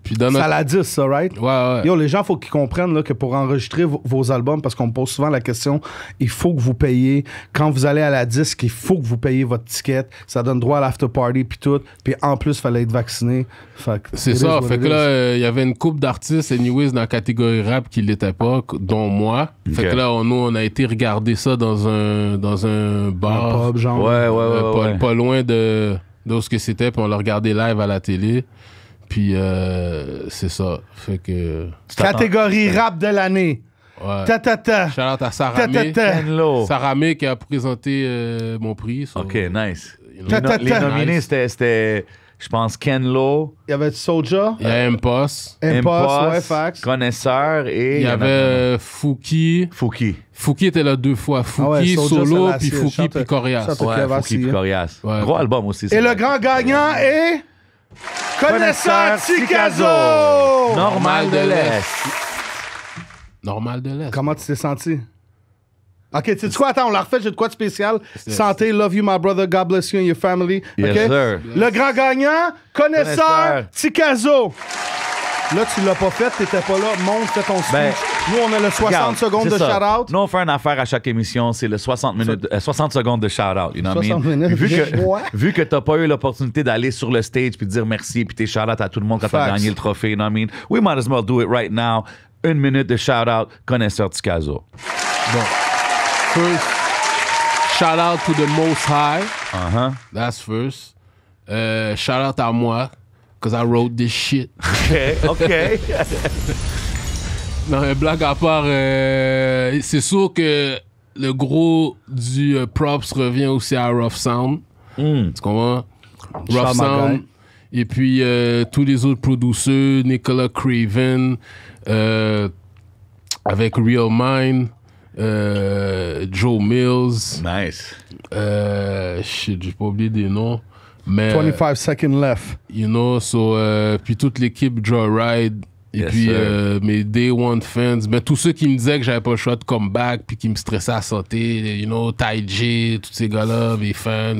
Puis dans Ça notre... la 10, ça, right? Ouais. Yo, les gens, faut qu'ils comprennent là, que pour enregistrer vos albums, parce qu'on me pose souvent la question, il faut que vous payiez. Quand vous allez à la disque, il faut que vous payiez votre ticket. Ça donne droit à l'after party puis tout. Puis en plus, il fallait être vacciné. Fait que C'est it is ça. what Fait it que is. là, il y avait une couple d'artistes, anyways, dans la catégorie rap qui l'étaient pas, dont moi. Fait Ok. que là, nous, on a été regarder ça dans un bar. Un pub, genre. Ouais. Pas loin de où ce que c'était, puis on l'a regardé live à la télé. Puis c'est ça. Fait que... Catégorie rap de l'année. Ouais. Ta. Shout out à Saramé. Ken Lo. Saramé qui a présenté mon prix. so, OK, nice. you know. Les nominés, c'était, je pense, Ken Lo, Il y avait Soulja, Il y a M-Post. Impost, ouais, fax. Connaisseur et... Il y en a avait Fouki. Fouki. Fouki était là 2 fois. Fouki, Soulja, Solo, ça l'a puis assis, Fouki, chante- puis Corias. chante- Ouais, Kevin Fouki puis Silla. Corias. Ouais. Gros album aussi. Et le grand gagnant est... Connaisseur Tikazo! Normal de l'Est. Normal de l'Est. Comment tu t'es senti? OK, tu sais quoi? Attends, on l'a refait, j'ai de quoi de spécial. Santé, love you, my brother, God bless you and your family. Yes, OK? sir. Le grand gagnant, connaisseur, Connaisseur. Tikazo. Là, tu l'as pas fait, t'étais pas là. Monte, fais ton speech. Ben, Nous, on a le 60 Regarde, secondes c'est de ça. shout-out. Nous, on fait une affaire à chaque émission, c'est le 60 secondes de shout-out. You know what I 60 mean? minutes, Puis vu que t'as pas eu l'opportunité d'aller sur le stage puis de dire merci puis t'es shout-out à tout le monde quand t'as Facts. gagné le trophée, you know what I mean? We might as well do it right now. 1 minute de shout-out, connaisseur Tikazo. Bon. First, shout out to the Most High. Uh-huh. That's first. Shout out à moi, cause I wrote this shit. OK. Non, mais blague à part, c'est sûr que le gros du props revient aussi à Rough Sound. Tu comprends? Rough Sound. Et puis, tous les autres producteurs, Nicolas Craven, avec Real Mind, Joe Mills. Nice. Shit, j'ai pas oublié des noms. Mais, 25 seconds left. you know, so, puis toute l'équipe Joyride. Et Yes, puis sir. mes Day One fans, ben, tous ceux qui me disaient que j'avais pas le choix de comeback puis qui me stressaient à sauter, you know, Ty J, tous ces gars-là, mes fans,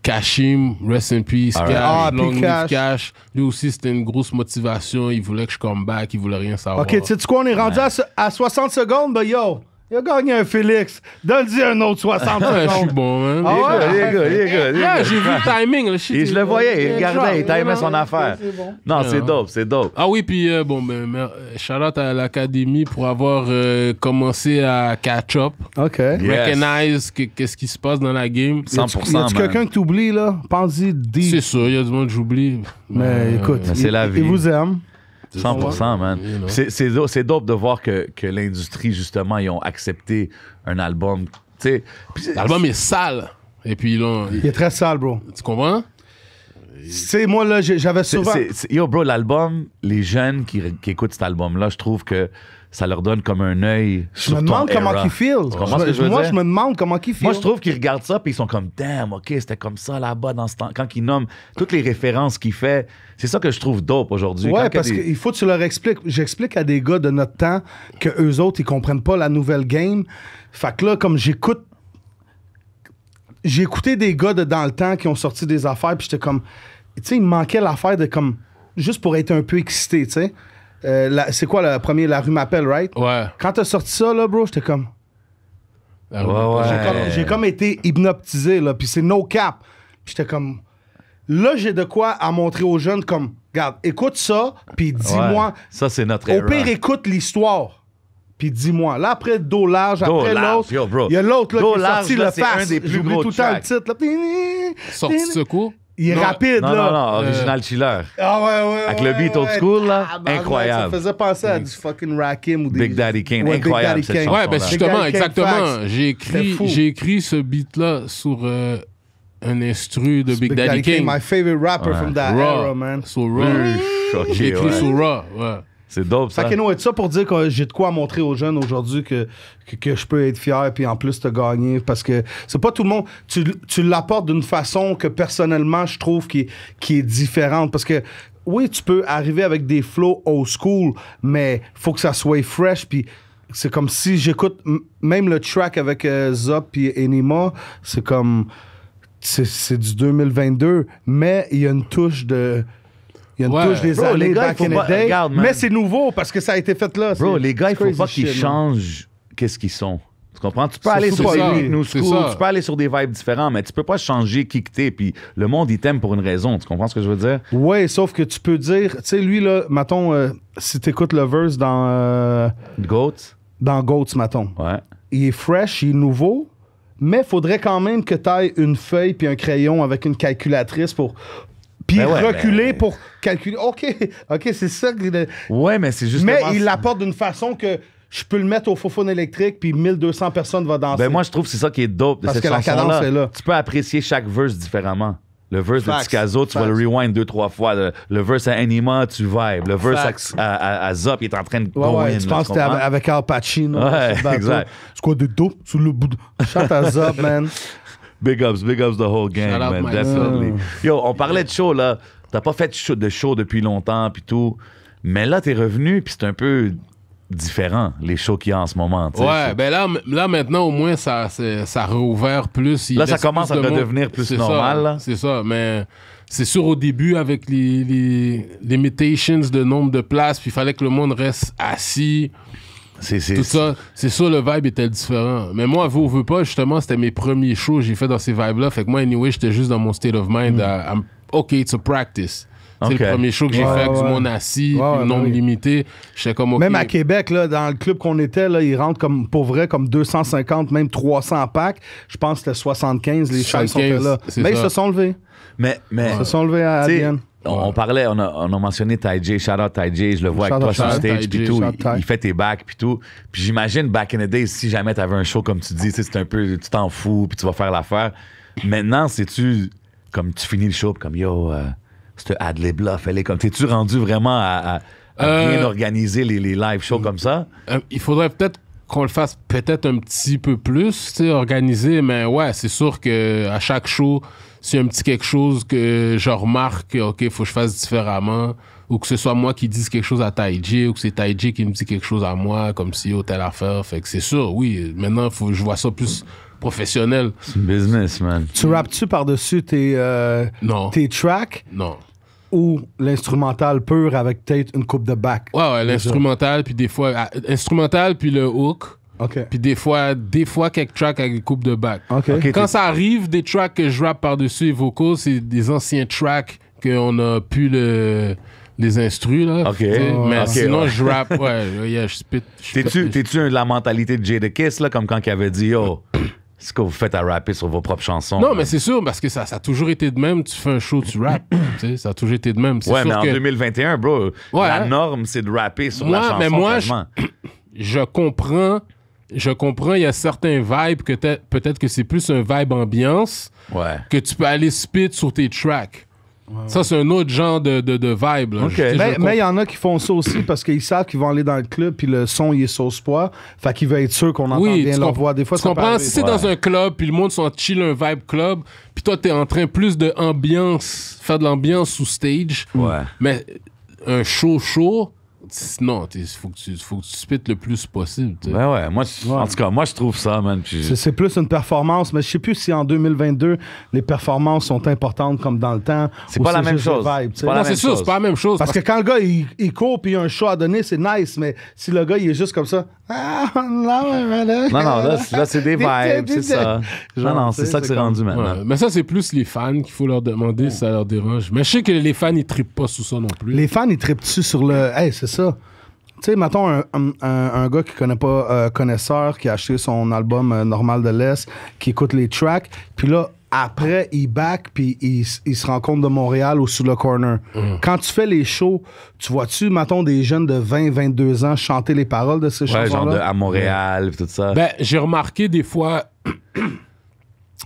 Kashim, Rest in Peace, All Cash, right. Long Ah, puis Live Cash. Lui aussi, c'était une grosse motivation. Il voulait que je comeback, il voulait rien savoir. OK, tu sais quoi, on est rendu à 60 secondes, ben yo, il a gagné un Félix. Donne-lui un autre 60 Ouais, je suis secondes. bon, man. Ah ouais? Il est good. Yeah, j'ai vu le timing, le shit. Et je le voyais, il regardait, il timait son non, affaire. c'est bon. Non, c'est dope. Ah oui, puis bon, ben, shout-out à l'Académie pour avoir commencé à catch up. OK. Yes. Recognize qu'est-ce qui se passe dans la game. 100%, Y a-tu man. quelqu'un que t'oublies, là? Pense-y, dis. C'est sûr, il y a du monde que j'oublie. Mais écoute, mais c'est la vie. il vous aime. 100%, man. You know. C'est dope de voir que l'industrie, justement, ils ont accepté un album. Tu sais, puis L'album est sale. Et puis là, Il est très sale, bro. tu comprends? Tu sais, moi, là, j'avais souvent... Yo, bro, l'album, les jeunes qui écoutent cet album-là, je trouve que ça leur donne comme un œil Je sur me ton demande comment era. ils feel. Tu comprends ce que je veux Moi, dire? je me demande comment ils feel. Moi, je trouve qu'ils regardent ça puis ils sont comme damn, ok, c'était comme ça là-bas dans ce temps. Quand ils nomment toutes les références qu'il fait, c'est ça que je trouve dope aujourd'hui. Ouais, Quand parce que des- qu'il faut que tu leur expliques. J'explique à des gars de notre temps que eux autres, ils comprennent pas la nouvelle game. Fait que là, comme j'écoute. J'ai écouté des gars de dans le temps qui ont sorti des affaires, puis j'étais comme. Tu sais, il me manquait l'affaire de comme. Juste pour être un peu excité, tu sais. C'est quoi le premier? La rue m'appelle, right? Ouais. Quand t'as sorti ça, là, bro, j'étais comme. Ouais, ouais. J'ai comme été hypnotisé, là, puis c'est no cap. Puis j'étais comme. Là, j'ai de quoi à montrer aux jeunes, comme. Regarde, écoute ça, puis dis-moi. Ouais. Ça, c'est notre Au era. pire, écoute l'histoire. Puis dis-moi. Là, après Do Large, Do après Large, l'autre. yo, bro. Il y a l'autre là, Do qui est Large, sorti, là, le c'est un Fast. des plus J'oublie gros tout le temps le tracks. titre. Là. Sorti de secours. Il est Non. rapide, Non, là. non, non, Original Chiller. Ah ouais. Avec le beat old school, là, ben, incroyable. Ça faisait penser à du fucking Rakim ou des... Big Daddy Kane, Ouais, Big incroyable, Daddy cette Kane. chanson. Ouais, ben Big justement, Daddy Kane exactement. Facts. J'ai C'était fou. écrit ce beat-là sur un instru de Big Daddy King. my favorite rapper from that era, Raw. man. Sur Raw. Ok, J'ai écrit ouais. Mm. sur Raw, ouais. C'est dope, ça. Fait que anyway, ça pour dire que j'ai de quoi montrer aux jeunes aujourd'hui que je peux être fier puis en plus te gagner parce que c'est pas tout le monde. Tu l'apportes d'une façon que personnellement je trouve qui est différente parce que oui, tu peux arriver avec des flows old school, mais faut que ça soit fresh puis c'est comme si j'écoute même le track avec Zop et Enima, c'est comme c'est du 2022, mais il y a une touche de il y a une Ouais. touche des Bro, les années gars, back il in faut the pas- day, regarde, man. mais c'est nouveau parce que ça a été fait là. Bro, C'est- les gars, il faut crazy pas qu'ils shit, man. changent qu'est-ce qu'ils sont. Tu comprends? Tu peux C'est aller fou sur pas des ça. beats new C'est school, ça. tu peux aller sur des vibes différents, mais tu peux pas changer qui que t'es, puis le monde, il t'aime pour une raison. Tu comprends ce que je veux dire? Ouais, sauf que tu peux dire, tu sais, lui, là, mettons, si t'écoutes le verse dans Goats, mettons, Ouais. il est fresh, il est nouveau, mais faudrait quand même que t'ailles une feuille puis un crayon avec une calculatrice pour. Puis Ben ouais, reculer ben- pour calculer. OK, c'est ça. Ouais, mais c'est justement... Mais il l'apporte d'une façon que je peux le mettre au faux électrique puis 1200 personnes vont danser. Ben moi, je trouve que c'est ça qui est dope de Parce cette que la chanson-là. cadence est là. Tu peux apprécier chaque verse différemment. Le verse Facts. de Tikazo, tu vas le Facts. rewind 2-3 fois. Le verse à Anima, tu vibes. Le verse Facts. à Zop, il est en train de Ouais, go in, tu là, penses que t'es comprends? avec Al Pacino. Ouais, sur le bateau. exact. C'est quoi des dos sur le bout de... Shout à Zop, man. Big ups the whole gang, Shout out man. my Definitely. Yo, on parlait de show, là. T'as pas fait de show depuis longtemps, puis tout. Mais là, t'es revenu, puis c'est un peu différent, les shows qu'il y a en ce moment. tu sais. Ouais, ben là maintenant, au moins, ça a rouvert plus. Il Là, ça laisse commence plus à de monde. redevenir plus C'est normal, ça, là. C'est ça, mais c'est sûr, au début, avec les limitations de nombre de places, puis il fallait que le monde reste assis. Tout ça, c'est sûr, le vibe était différent. Mais moi, veux pas, justement, c'était mes premiers shows que j'ai fait dans ces vibes-là. Fait que moi, anyway, j'étais juste dans mon state of mind. I'm OK, it's a practice. C'est Ok. le premier show que j'ai Ouais, fait avec du ouais. monde assis, Ouais, puis nombre oui. limité. J'étais comme, OK. Même à Québec, là, dans le club qu'on était, là, ils rentrent comme, pour vrai, comme 250, même 300 packs. Je pense que c'était 75, les chaises sont 75, là. c'est Mais ils ça. se sont levés. Mais Ils se sont levés à tu sais, Diane. on parlait, on a mentionné Ty J, shout out Ty J, je le vois avec Shout toi out sur Ty stage J, puis tout, shout out Ty. il fait tes backs puis tout. Puis j'imagine back in the day, si jamais t'avais un show comme tu dis, tu sais, c'est un peu, tu t'en fous puis tu vas faire l'affaire. Maintenant, c'est-tu comme tu finis le show puis comme yo, ce ad-lib là, fais-les comme, t'es-tu rendu vraiment à bien organiser les live shows comme ça? Il faudrait peut-être qu'on le fasse peut-être un petit peu plus, tu sais, organisé, mais ouais, c'est sûr que à chaque show, s'il y a un petit quelque chose que je remarque que, OK, faut que je fasse différemment, ou que ce soit moi qui dise quelque chose à Ty J, ou que c'est Ty J qui me dit quelque chose à moi, comme si, telle affaire. Fait que c'est sûr, oui, maintenant, faut que je vois ça plus professionnel. C'est une business, man. Tu rappes-tu par-dessus Non. tes tracks Non. ou l'instrumental pur avec peut-être une coupe de back? Ouais, l'instrumental, puis des fois, instrumental, puis le hook. OK. Puis des fois quelques tracks avec des coupes de back. OK. Ok. Quand ça arrive, des tracks que je rappe par-dessus les vocaux, c'est des anciens tracks qu'on a pu les instrus, là. Ok. Tu sais, mais Ok, sinon, ouais. je rappe, yeah, je spit. T'es-tu de la mentalité de Jada Kiss, là, comme quand il avait dit yo, ce que vous faites à rapper sur vos propres chansons? Non, man? mais c'est sûr, parce que ça a toujours été de même. Tu fais un show, tu rappes. Tu sais, ça a toujours été de même. C'est Ouais, sûr mais en que 2021, bro, Ouais, la hein. norme, c'est de rapper sur la chanson. Mais moi, quasiment. je comprends, il y a certains vibes que peut-être que c'est plus un vibe ambiance Ouais. que tu peux aller spit sur tes tracks. Ça, c'est un autre genre de vibe. Là. Ok. Je- tu sais, Mais il y en a qui font ça aussi parce qu'ils savent qu'ils vont aller dans le club puis le son il est sauce pois. Fait qu'ils veulent être sûrs qu'on entend oui, bien tu leur comprends. voix. Des fois, Tu ça peut comprends? arriver. Si c'est Ouais. dans un club, puis le monde sont chill un vibe club, puis toi, t'es en train plus de ambiance, faire de l'ambiance sous stage. Ouais. Mais un show, non, faut que tu spites le plus possible. tu sais. Ouais. Moi, en tout cas, moi, je trouve ça, man. Puis C'est plus une performance, mais je sais plus si en 2022, les performances sont importantes comme dans le temps. C'est ou pas la même juste le chose. vibe, tu sais. C'est pas la Non, même c'est sûr, chose. c'est pas la même chose. Parce que quand le gars, il court puis il y a un show à donner, c'est nice, mais si le gars, il est juste comme ça... Non, là, c'est des vibes, c'est ça. Non, c'est ça que c'est rendu maintenant. Ouais, mais ça, c'est plus les fans qu'il faut leur demander si ça leur dérange. Mais je sais que les fans, ils trippent pas sous ça non plus. Les fans, ils trippent-tu sur le... Hey, c'est ça. Tu sais, mettons un gars qui connaît pas Connaisseur, qui a acheté son album Normal de l'Est, qui écoute les tracks, puis là, après, il back, puis il se rencontre de Montréal ou sous le corner. Quand tu fais les shows, tu vois-tu, mettons, des jeunes de 20-22 ans chanter les paroles de ces Ouais, genre chansons-là? à Montréal, pis tout ça. Ben, j'ai remarqué des fois...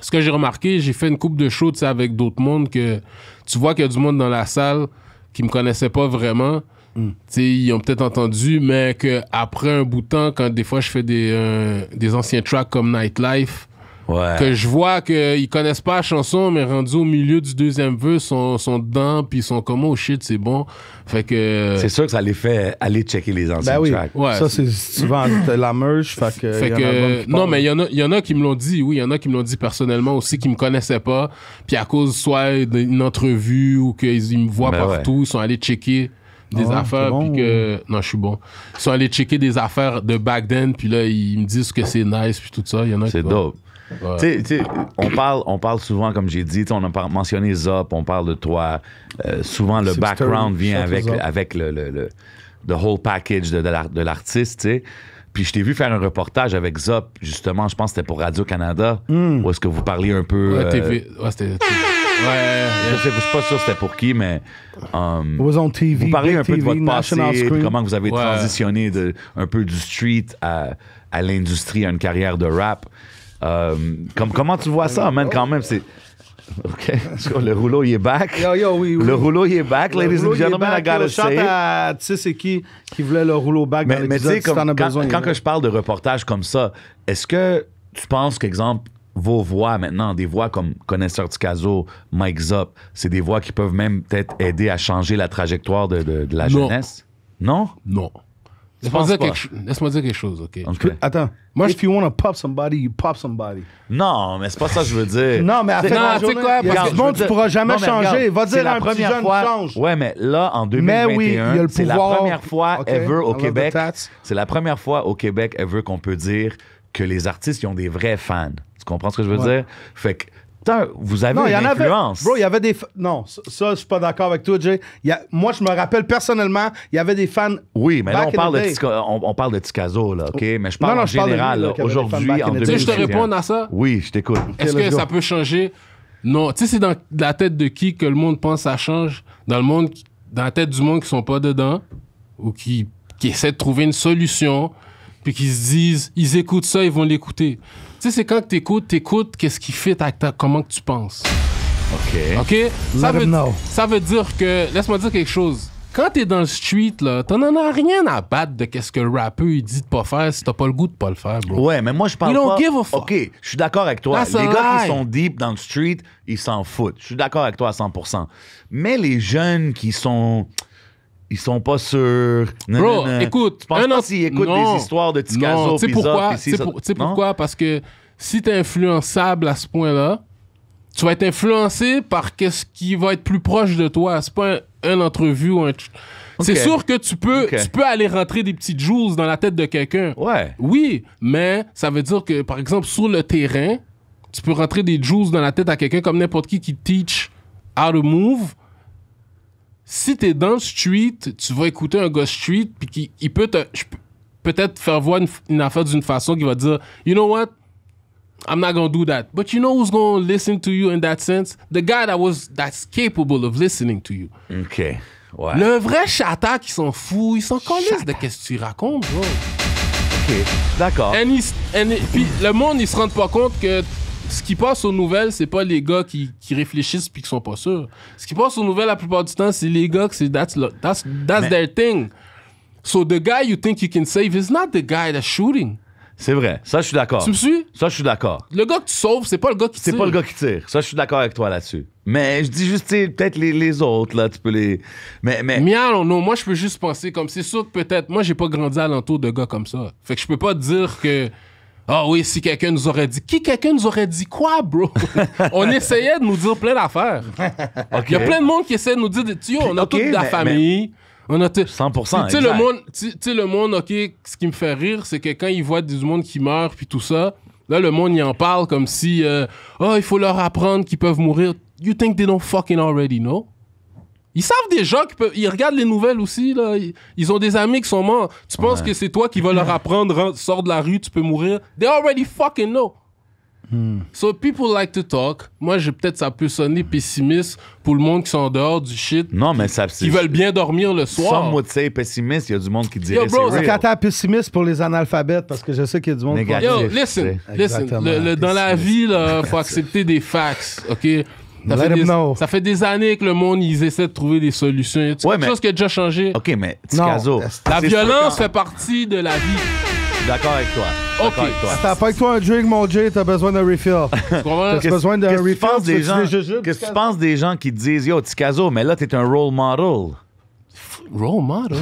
Ce que j'ai remarqué, j'ai fait une couple de shows, tu sais, avec d'autres mondes, que tu vois qu'il y a du monde dans la salle qui me connaissait pas vraiment. Tu sais, ils ont peut-être entendu, mais qu'après un bout de temps, quand des fois je fais des anciens tracks comme Nightlife, Ouais. que je vois qu'ils connaissent pas la chanson, mais rendus au milieu du deuxième vœu, sont dedans, puis ils sont comme, oh shit, c'est bon. Fait que... C'est sûr que ça les fait aller checker les anciens Ben oui, tracks. Ouais, ça, c'est souvent la merge, fait que... Fait il y a un album que, qui non, part. mais il y en a qui me l'ont dit, oui, il y en a qui me l'ont dit personnellement aussi, qui me connaissaient pas, puis à cause soit d'une entrevue ou qu'ils me voient Ben partout, ils sont allés checker des Ah ouais, affaires, c'est bon, puis que... Non, je suis bon. Ils sont allés checker des affaires de back then, puis là, ils me disent que c'est nice, puis tout ça, il y en a C'est qui... dope. Ouais. Tu sais, on parle souvent, comme j'ai dit, on a mentionné Zop, on parle de toi. Souvent, le 630, background vient shout out avec le whole package de l'artiste, tu sais. Puis je t'ai vu faire un reportage avec Zop, justement, je pense que c'était pour Radio-Canada, où est-ce que vous parliez un peu... Ouais, TV. Ouais, c'était... Ouais, je suis pas sûr c'était pour qui, mais... It was on TV, vous parlez Big un peu de TV, votre passé, National puis Screen. comment vous avez Ouais. transitionné un peu du street à l'industrie, à une carrière de rap. Comment tu vois ça, man, quand même? C'est... OK. Le rouleau, il est back. Yo, oui. Le rouleau, il est back, Le ladies rouleau, and il est gentlemen. I back, gotta yo. Chante say. à, tu sais, c'est qui voulait le rouleau back dans Mais tu l'épisode, sais, si t'en as besoin. quand que je parle de reportage comme ça, est-ce que tu penses qu'exemple, vos voix maintenant, des voix comme Connaisseur du Caso, Mike Zop, c'est des voix qui peuvent même peut-être aider à changer la trajectoire de la Non. jeunesse? Non? Non. penses pas? Laisse-moi dire quelque chose, OK? OK. Attends. Moi, If you want to pop somebody, you pop somebody. Non, mais c'est pas ça que je veux dire. Non, mais à C'est- la fin de non, la tu sais journée, quoi, il y a parce du je monde, veux tu dire- pourras jamais Non, mais changer. regarde, Va c'est dire la à un petit première jeune, fois. change. Ouais, mais là, en Mais 2021, oui, il y a le c'est la pouvoir. première fois OK, ever I au love Québec. the tats. C'est la première fois au Québec ever qu'on peut dire que les artistes ils ont des vrais fans. Tu comprends ce que je veux dire? Fait que Putain, vous avez Non, il y en une avait. influence. Bro, il y avait des. Non, ça, je suis pas d'accord avec toi, Jay. Moi, je me rappelle personnellement, il y avait des fans. Oui, mais là, back on parle, in the day. on parle de Ticazo, là, OK? Mais je parle Non, en je parle de lui, général, là, là, qu'il y avait des aujourd'hui, fans back en in the day. 2021. Tu sais, je te réponds à ça? Oui, je t'écoute. Est-ce let's que go. ça peut changer? Non. Tu sais, c'est dans la tête de qui que le monde pense que ça change? Dans la tête du monde qui sont pas dedans ou qui essaient de trouver une solution puis qui se disent, ils écoutent ça, ils vont l'écouter. Tu sais, c'est quand que t'écoutes qu'est-ce qui fait avec comment que tu penses. OK? Ça Let veut, him know. ça veut dire que... Laisse-moi dire quelque chose. Quand t'es dans le street, là, t'en as rien à battre de qu'est-ce que le rappeur il dit de pas faire si t'as pas le goût de pas le faire, bro. Ouais, mais moi, je parle We don't pas... give a fuck. OK, je suis d'accord avec toi. That's a Les gars qui lie. sont deep dans le street, ils s'en foutent. Je suis d'accord avec toi à 100%. Mais les jeunes qui sont... Ils sont pas sûrs. Bro, écoute... Tu penses pas s'ils écoutent des histoires de Ticazo, tu sais Pizza, pourquoi? pis si Tu ça- sais Non? pourquoi? Parce que si t'es influençable à ce point-là, tu vas être influencé par qu'est-ce qui va être plus proche de toi. C'est pas une entrevue ou un... C'est Ok. sûr que tu peux aller rentrer des petites joues dans la tête de quelqu'un. Ouais. Oui, mais ça veut dire que, par exemple, sur le terrain, tu peux rentrer des juices dans la tête à quelqu'un comme n'importe qui teach how to move. Si t'es dans le street, tu vas écouter un gars street, puis il peut peut-être faire voir une affaire d'une façon qui va dire, you know what? I'm not gonna do that. But you know who's gonna listen to you in that sense? The guy that's capable of listening to you. OK. Ouais. Le vrai chata qui s'en fout, il s'en calisse de qu'est-ce que tu racontes, bro. OK. D'accord. Puis le monde, il se rend pas compte que ce qui passe aux nouvelles, c'est pas les gars qui réfléchissent puis qui sont pas sûrs. Ce qui passe aux nouvelles la plupart du temps, c'est les gars que that's their thing. So the guy you think you can save is not the guy that's shooting. C'est vrai. Ça, je suis d'accord. Tu me suis? Ça, je suis d'accord. Le gars que tu sauves, c'est pas le gars qui tire. C'est pas le gars qui tire. Ça, je suis d'accord avec toi là-dessus. Mais je dis juste, tu sais, peut-être les autres, là, tu peux les... Mais... Mian, non, moi, je peux juste penser comme... C'est sûr que peut-être... Moi, j'ai pas grandi alentour de gars comme ça. Fait que je peux pas dire que... Ah oui, si quelqu'un nous aurait dit... Quelqu'un nous aurait dit quoi, bro? On essayait de nous dire plein d'affaires. OK. Il y a plein de monde qui essaie de nous dire... Yo, on a OK, toute la mais- famille. On a 100%, Tu sais, exact. le monde, OK, ce qui me fait rire, c'est que quand ils voient du monde qui meurt puis tout ça, là, le monde, il en parle comme si... il faut leur apprendre qu'ils peuvent mourir. You think they don't fucking already know? Ils savent déjà qu'ils peuvent... Ils regardent les nouvelles aussi, là. Ils ont des amis qui sont morts. Tu penses que c'est toi qui vas leur apprendre, sors de la rue, tu peux mourir? They already fucking know. So people like to talk. Moi, peut-être ça peut sonner pessimiste pour le monde qui sont en dehors du shit. Non, mais ça... Qui veulent bien dormir le soir. Some would say pessimiste, il y a du monde qui dirait Yo, bro, c'est C'est real. quand t'es pessimiste pour les analphabètes, parce que je sais qu'il y a du monde qui Négatif. va- Yo, listen. Exactement. Dans la vie, là, faut accepter des facts, OK? Let him know. Ça fait des années que le monde, ils essaient de trouver des solutions. Y a quelque mais- chose qui a déjà changé? OK, mais Ticazo... Non. La c'est violence sûr fait partie de la vie. Je suis d'accord avec toi. OK. D'accord avec toi. T'as pas avec toi un drink, mon Jay, t'as besoin d'un refill. Tu comprends? T'as besoin d'un Qu'est-ce que tu refill, penses des gens? des jujubes, Qu'est-ce que tu penses des gens qui te disent, yo, Ticazo, mais là, t'es un role model? Role model?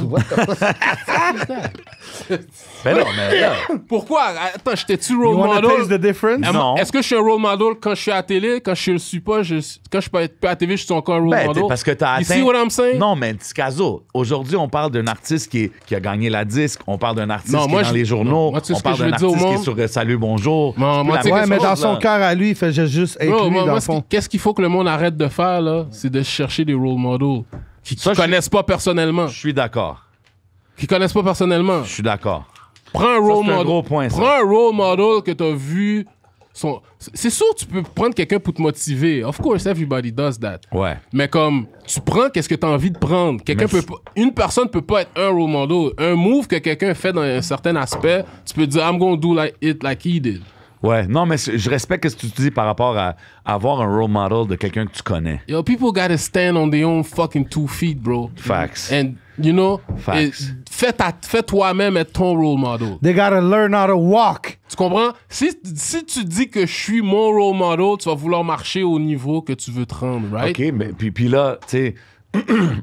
Ben non, mais là... Pourquoi? Attends, j'étais-tu You role wanna taste the model? difference? Non. Est-ce que je suis un role model quand je suis à la télé? Quand je le suis pas, quand je suis pas à la TV, je suis encore un role Ben, model? parce que t'as You atteint... see what I'm saying? Non, mais Ticazo, aujourd'hui, on parle d'un artiste qui a gagné la disque, on parle d'un artiste Non, qui moi, est dans je- les journaux, non, moi, tu sais on ce parle que je d'un veux dire au artiste qui est monde? sur Salut Bonjour. Non, moi, C'est tu sais la Ouais, même mais chose, dans son là. cœur à lui, il fait juste être Bro, lui, dans moi, le fond. qu'est-ce qu'il faut que le monde arrête de faire, là? C'est de chercher des role models qui Ça, je- connaissent pas personnellement. Je suis d'accord. Qui connaissent pas personnellement. Je suis d'accord. Prends un role c'est un model. gros point, ça. Prends un role model que t'as vu. C'est sûr, tu peux prendre quelqu'un pour te motiver. Of course, everybody does that. Ouais. Mais comme, tu prends qu'est-ce que t'as envie de prendre. Une personne peut pas être un role model. Un move que quelqu'un fait dans un certain aspect, tu peux dire, I'm gonna do it like he did. Ouais, non, mais je respecte ce que tu dis par rapport à avoir un role model de quelqu'un que tu connais. Yo, people gotta stand on their own fucking 2 feet, bro. Facts. And, you know, Facts. fais toi-même être ton role model. They gotta learn how to walk. Tu comprends? Si tu dis que je suis mon role model, tu vas vouloir marcher au niveau que tu veux te rendre, right? OK, mais puis là, tu sais,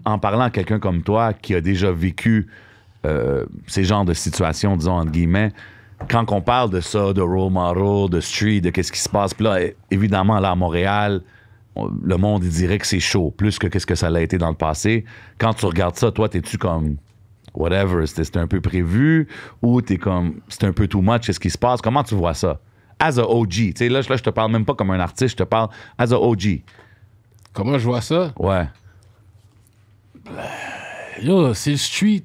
en parlant à quelqu'un comme toi qui a déjà vécu ces genres de situations, disons, entre guillemets, quand on parle de ça, de role model, de street, de qu'est-ce qui se passe, puis là, évidemment, là, à Montréal, le monde, il dirait que c'est chaud, plus que qu'est-ce que ça l'a été dans le passé. Quand tu regardes ça, toi, t'es-tu comme... Whatever, c'était un peu prévu, ou t'es comme... C'est un peu too much, qu'est-ce qui se passe? Comment tu vois ça? as a OG. Tu sais, là, je te parle même pas comme un artiste, je te parle as a OG. Comment je vois ça? Ouais. Yo, c'est le street.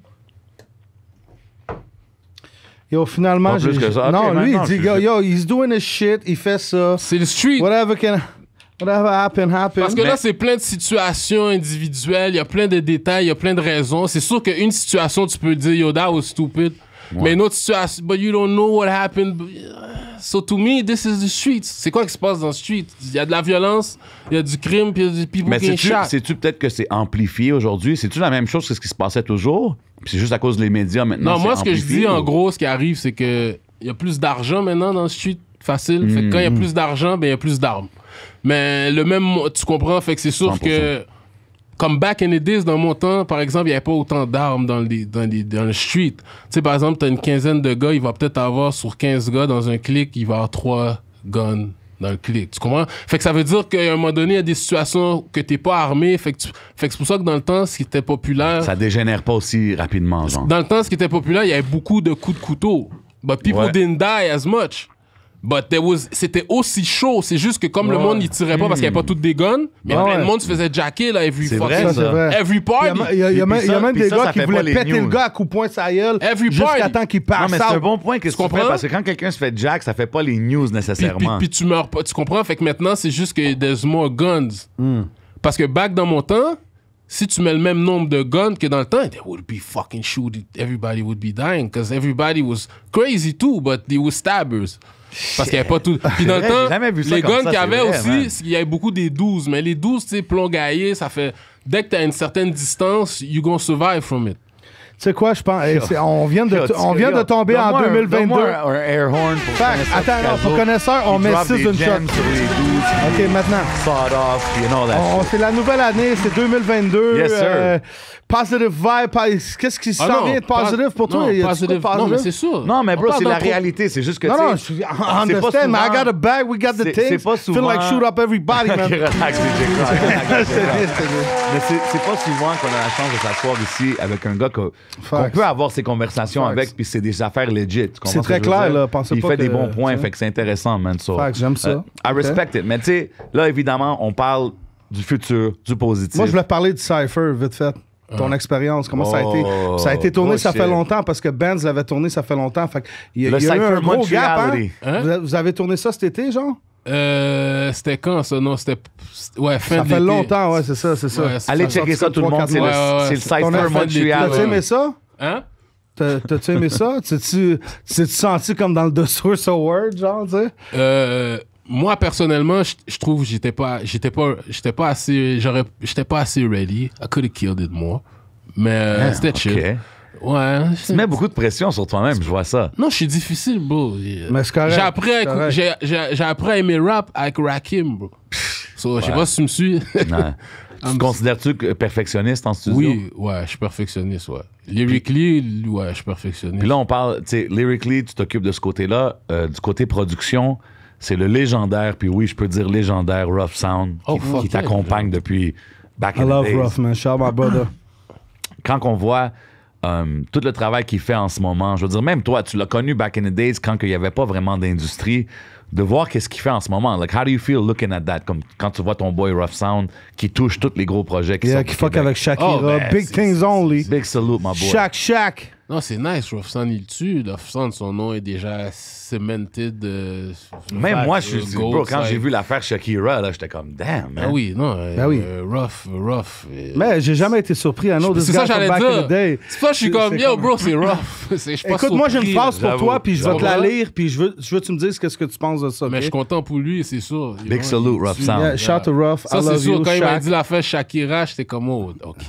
Yo, finalement, Pas plus que ça. Ok, non, lui, il maintenant, dit, yo, he's doing his shit, il fait ça. C'est le street. Whatever happen. Parce que là, c'est plein de situations individuelles, il y a plein de détails, il y a plein de raisons. C'est sûr qu'une situation, tu peux dire, yo, that was stupid. Mais une autre situation, but you don't know what happened. So to me, this is the streets. C'est quoi qui se passe dans le street? Il y a de la violence, il y a du crime, puis il y a du people Mais qui shot. sais-tu peut-être que c'est amplifié aujourd'hui? C'est-tu la même chose que ce qui se passait toujours? Puis c'est juste à cause des médias maintenant? Non, moi, ce que je amplifié, dis, ou... en gros, ce qui arrive, c'est que il y a plus d'argent maintenant dans le street, facile. Fait que quand il y a plus d'argent, ben il y a plus d'armes. Mais le même, tu comprends? Fait que c'est sûr 100%. que, comme back in the days, dans mon temps, par exemple, il n'y avait pas autant d'armes dans le street. Tu sais, par exemple, t'as une quinzaine de gars, il va peut-être avoir sur 15 gars dans un clic, il va avoir 3 guns dans le clic. Tu comprends? Fait que ça veut dire qu'à un moment donné, il y a des situations que t'es pas armé. Fait que c'est pour ça que dans le temps, ce qui était populaire... Ça dégénère pas aussi rapidement, genre. Dans le temps, ce qui était populaire, il y avait beaucoup de coups de couteau. But people didn't die as much. But c'était aussi chaud. C'est juste que comme le monde, il tirait pas parce qu'il n'y avait pas toutes des guns, mais plein de monde se faisait jacker, là, every C'est fucking... vrai, ça. C'est vrai. Every party. Il y a même puis des ça, gars ça qui fait pas voulaient les péter news. le gars à coups de poing sa gueule Every jusqu'à party. temps qu'il Non, passe mais c'est un out. bon point que tu comprends? fais, parce que quand quelqu'un se fait jack, ça fait pas les news Puis, nécessairement. puis tu meurs pas. Tu comprends? Fait que maintenant, c'est juste que there's more guns. Parce que back dans mon temps, si tu mets le même nombre de guns que dans le temps, there would be fucking shooting. Everybody would be dying. Because everybody was crazy too, but they were stabbers. Parce qu'il n'y avait pas tout. Puis dans le vrai, j'ai temps, jamais vu ça les comme guns ça, qu'il y avait c'est vrai, man. aussi, il y avait beaucoup des 12. Mais les 12, tu sais, plomb gaillé, ça fait. Dès que tu as une certaine distance, you gonna survive from it. Tu sais quoi, je pense, on vient de tomber en 2022. Donne-moi un air horn pour Fait, connaisseur attends, non, Picasso. pour connaisseur, on Il met drop 6 des d'une shot. gems sur les dudes, OK, maintenant. sawed off, you know that shit. C'est la nouvelle année, c'est 2022. Yes, sir. Positive vibe. Qu'est-ce qui s'en vient de positive pour toi? Non, Y a-tu positive. quoi de Non, mais positive? c'est sûr. Non, mais On bro, parle c'est la d'un réalité. C'est juste que, Non, non, tu sais, I c'est pas understand, man. I souvent- got a bag, we got the c'est things. pas Feel like souvent- shoot up everybody, man. Ok, relax, mais c'est pas souvent qu'on a la chance de s'asseoir ici avec un gars qu'on Facts. peut avoir ces conversations Facts. avec, puis c'est des affaires legit. Tu comprends C'est ce que très je veux clair, dire? là. Pensez Il pas fait que- des bons points, tu sais. fait que c'est intéressant, man. So, Facts, j'aime ça. I Ok. respect it. Mais tu sais, là, évidemment, on parle du futur, du positif. Moi, je voulais parler du Cypher, vite fait. Ton expérience, comment ça a été? Oh, Ça a été tourné, ça bullshit. fait longtemps, parce que Benz l'avait tourné, ça fait longtemps. Fait il y a Le eu un Cypher gros gap, hein? Montreality. Hein? Vous avez tourné ça cet été, genre? C'était quand ça? Non, c'était. Ouais, fin Ça de fait l'été. longtemps, ouais, c'est ça, c'est ça. Ouais, c'est Allez ça. checker ça, tout le monde. C'est Ouais, ouais, le ouais. Cypher Ton affaire de l'été, Montreal. T'as-tu aimé ça? Hein? T'as-tu aimé ça? T'es-tu senti comme dans le The Source Award, genre, tu sais? Moi personnellement, je trouve que j'étais pas assez ready. I could have killed it more. Mais c'était chill. Ouais. Tu mets beaucoup de pression sur toi-même, je vois ça. Non, je suis difficile, bro. Mais c'est correct. J'ai appris à aimer rap avec Rakim, bro. So, je sais pas si tu me suis. Ouais. Tu te considères-tu perfectionniste en studio? Oui, ouais, je suis perfectionniste, ouais. Lyrically, ouais, je suis perfectionniste. Puis là, on parle, tu sais, lyrically, tu t'occupes de ce côté-là. Du côté production, c'est le légendaire, puis oui, je peux dire légendaire Rough Sound Oh, qui fuck yeah, t'accompagne depuis back I in the love days. Rough, man. Shout out my brother. Quand on voit tout le travail qu'il fait en ce moment, je veux dire, même toi, tu l'as connu back in the days quand il n'y avait pas vraiment d'industrie, de voir qu'est-ce qu'il fait en ce moment. Like, how do you feel looking at that? Comme quand tu vois ton boy Rough Sound qui touche tous les gros projets qui Yeah, sortent qui du fuck Québec. avec Shakira. Oh, ben, Big c'est- things only. Big salute, my boy. Shaq. Non, c'est nice, Rough Sound, il tue. Rough Sound, son nom est déjà cemented. Même moi, je suis gold bro, quand side. j'ai vu l'affaire Shakira, là, j'étais comme damn, man. Ah oui, non. Ben oui. Rough. Mais j'ai jamais été surpris. I know this C'est ça guy que from j'allais back in the dire. day. C'est pas, je suis comme, C'est yo, comme- bro, c'est rough. Je suis pas Écoute, moi, j'ai une surpris, phrase pour j'avoue. toi, puis je vais te la J'avoue. lire, puis je veux que tu me dises qu'est-ce que tu penses de ça. Mais ok? je suis content pour lui, c'est sûr. Big salute, Rough Sound. Yeah, shout to Rough. Ça, I c'est love sûr. you, Quand il m'a Shaq. dit l'affaire Shakira, j'étais comme, oh, OK.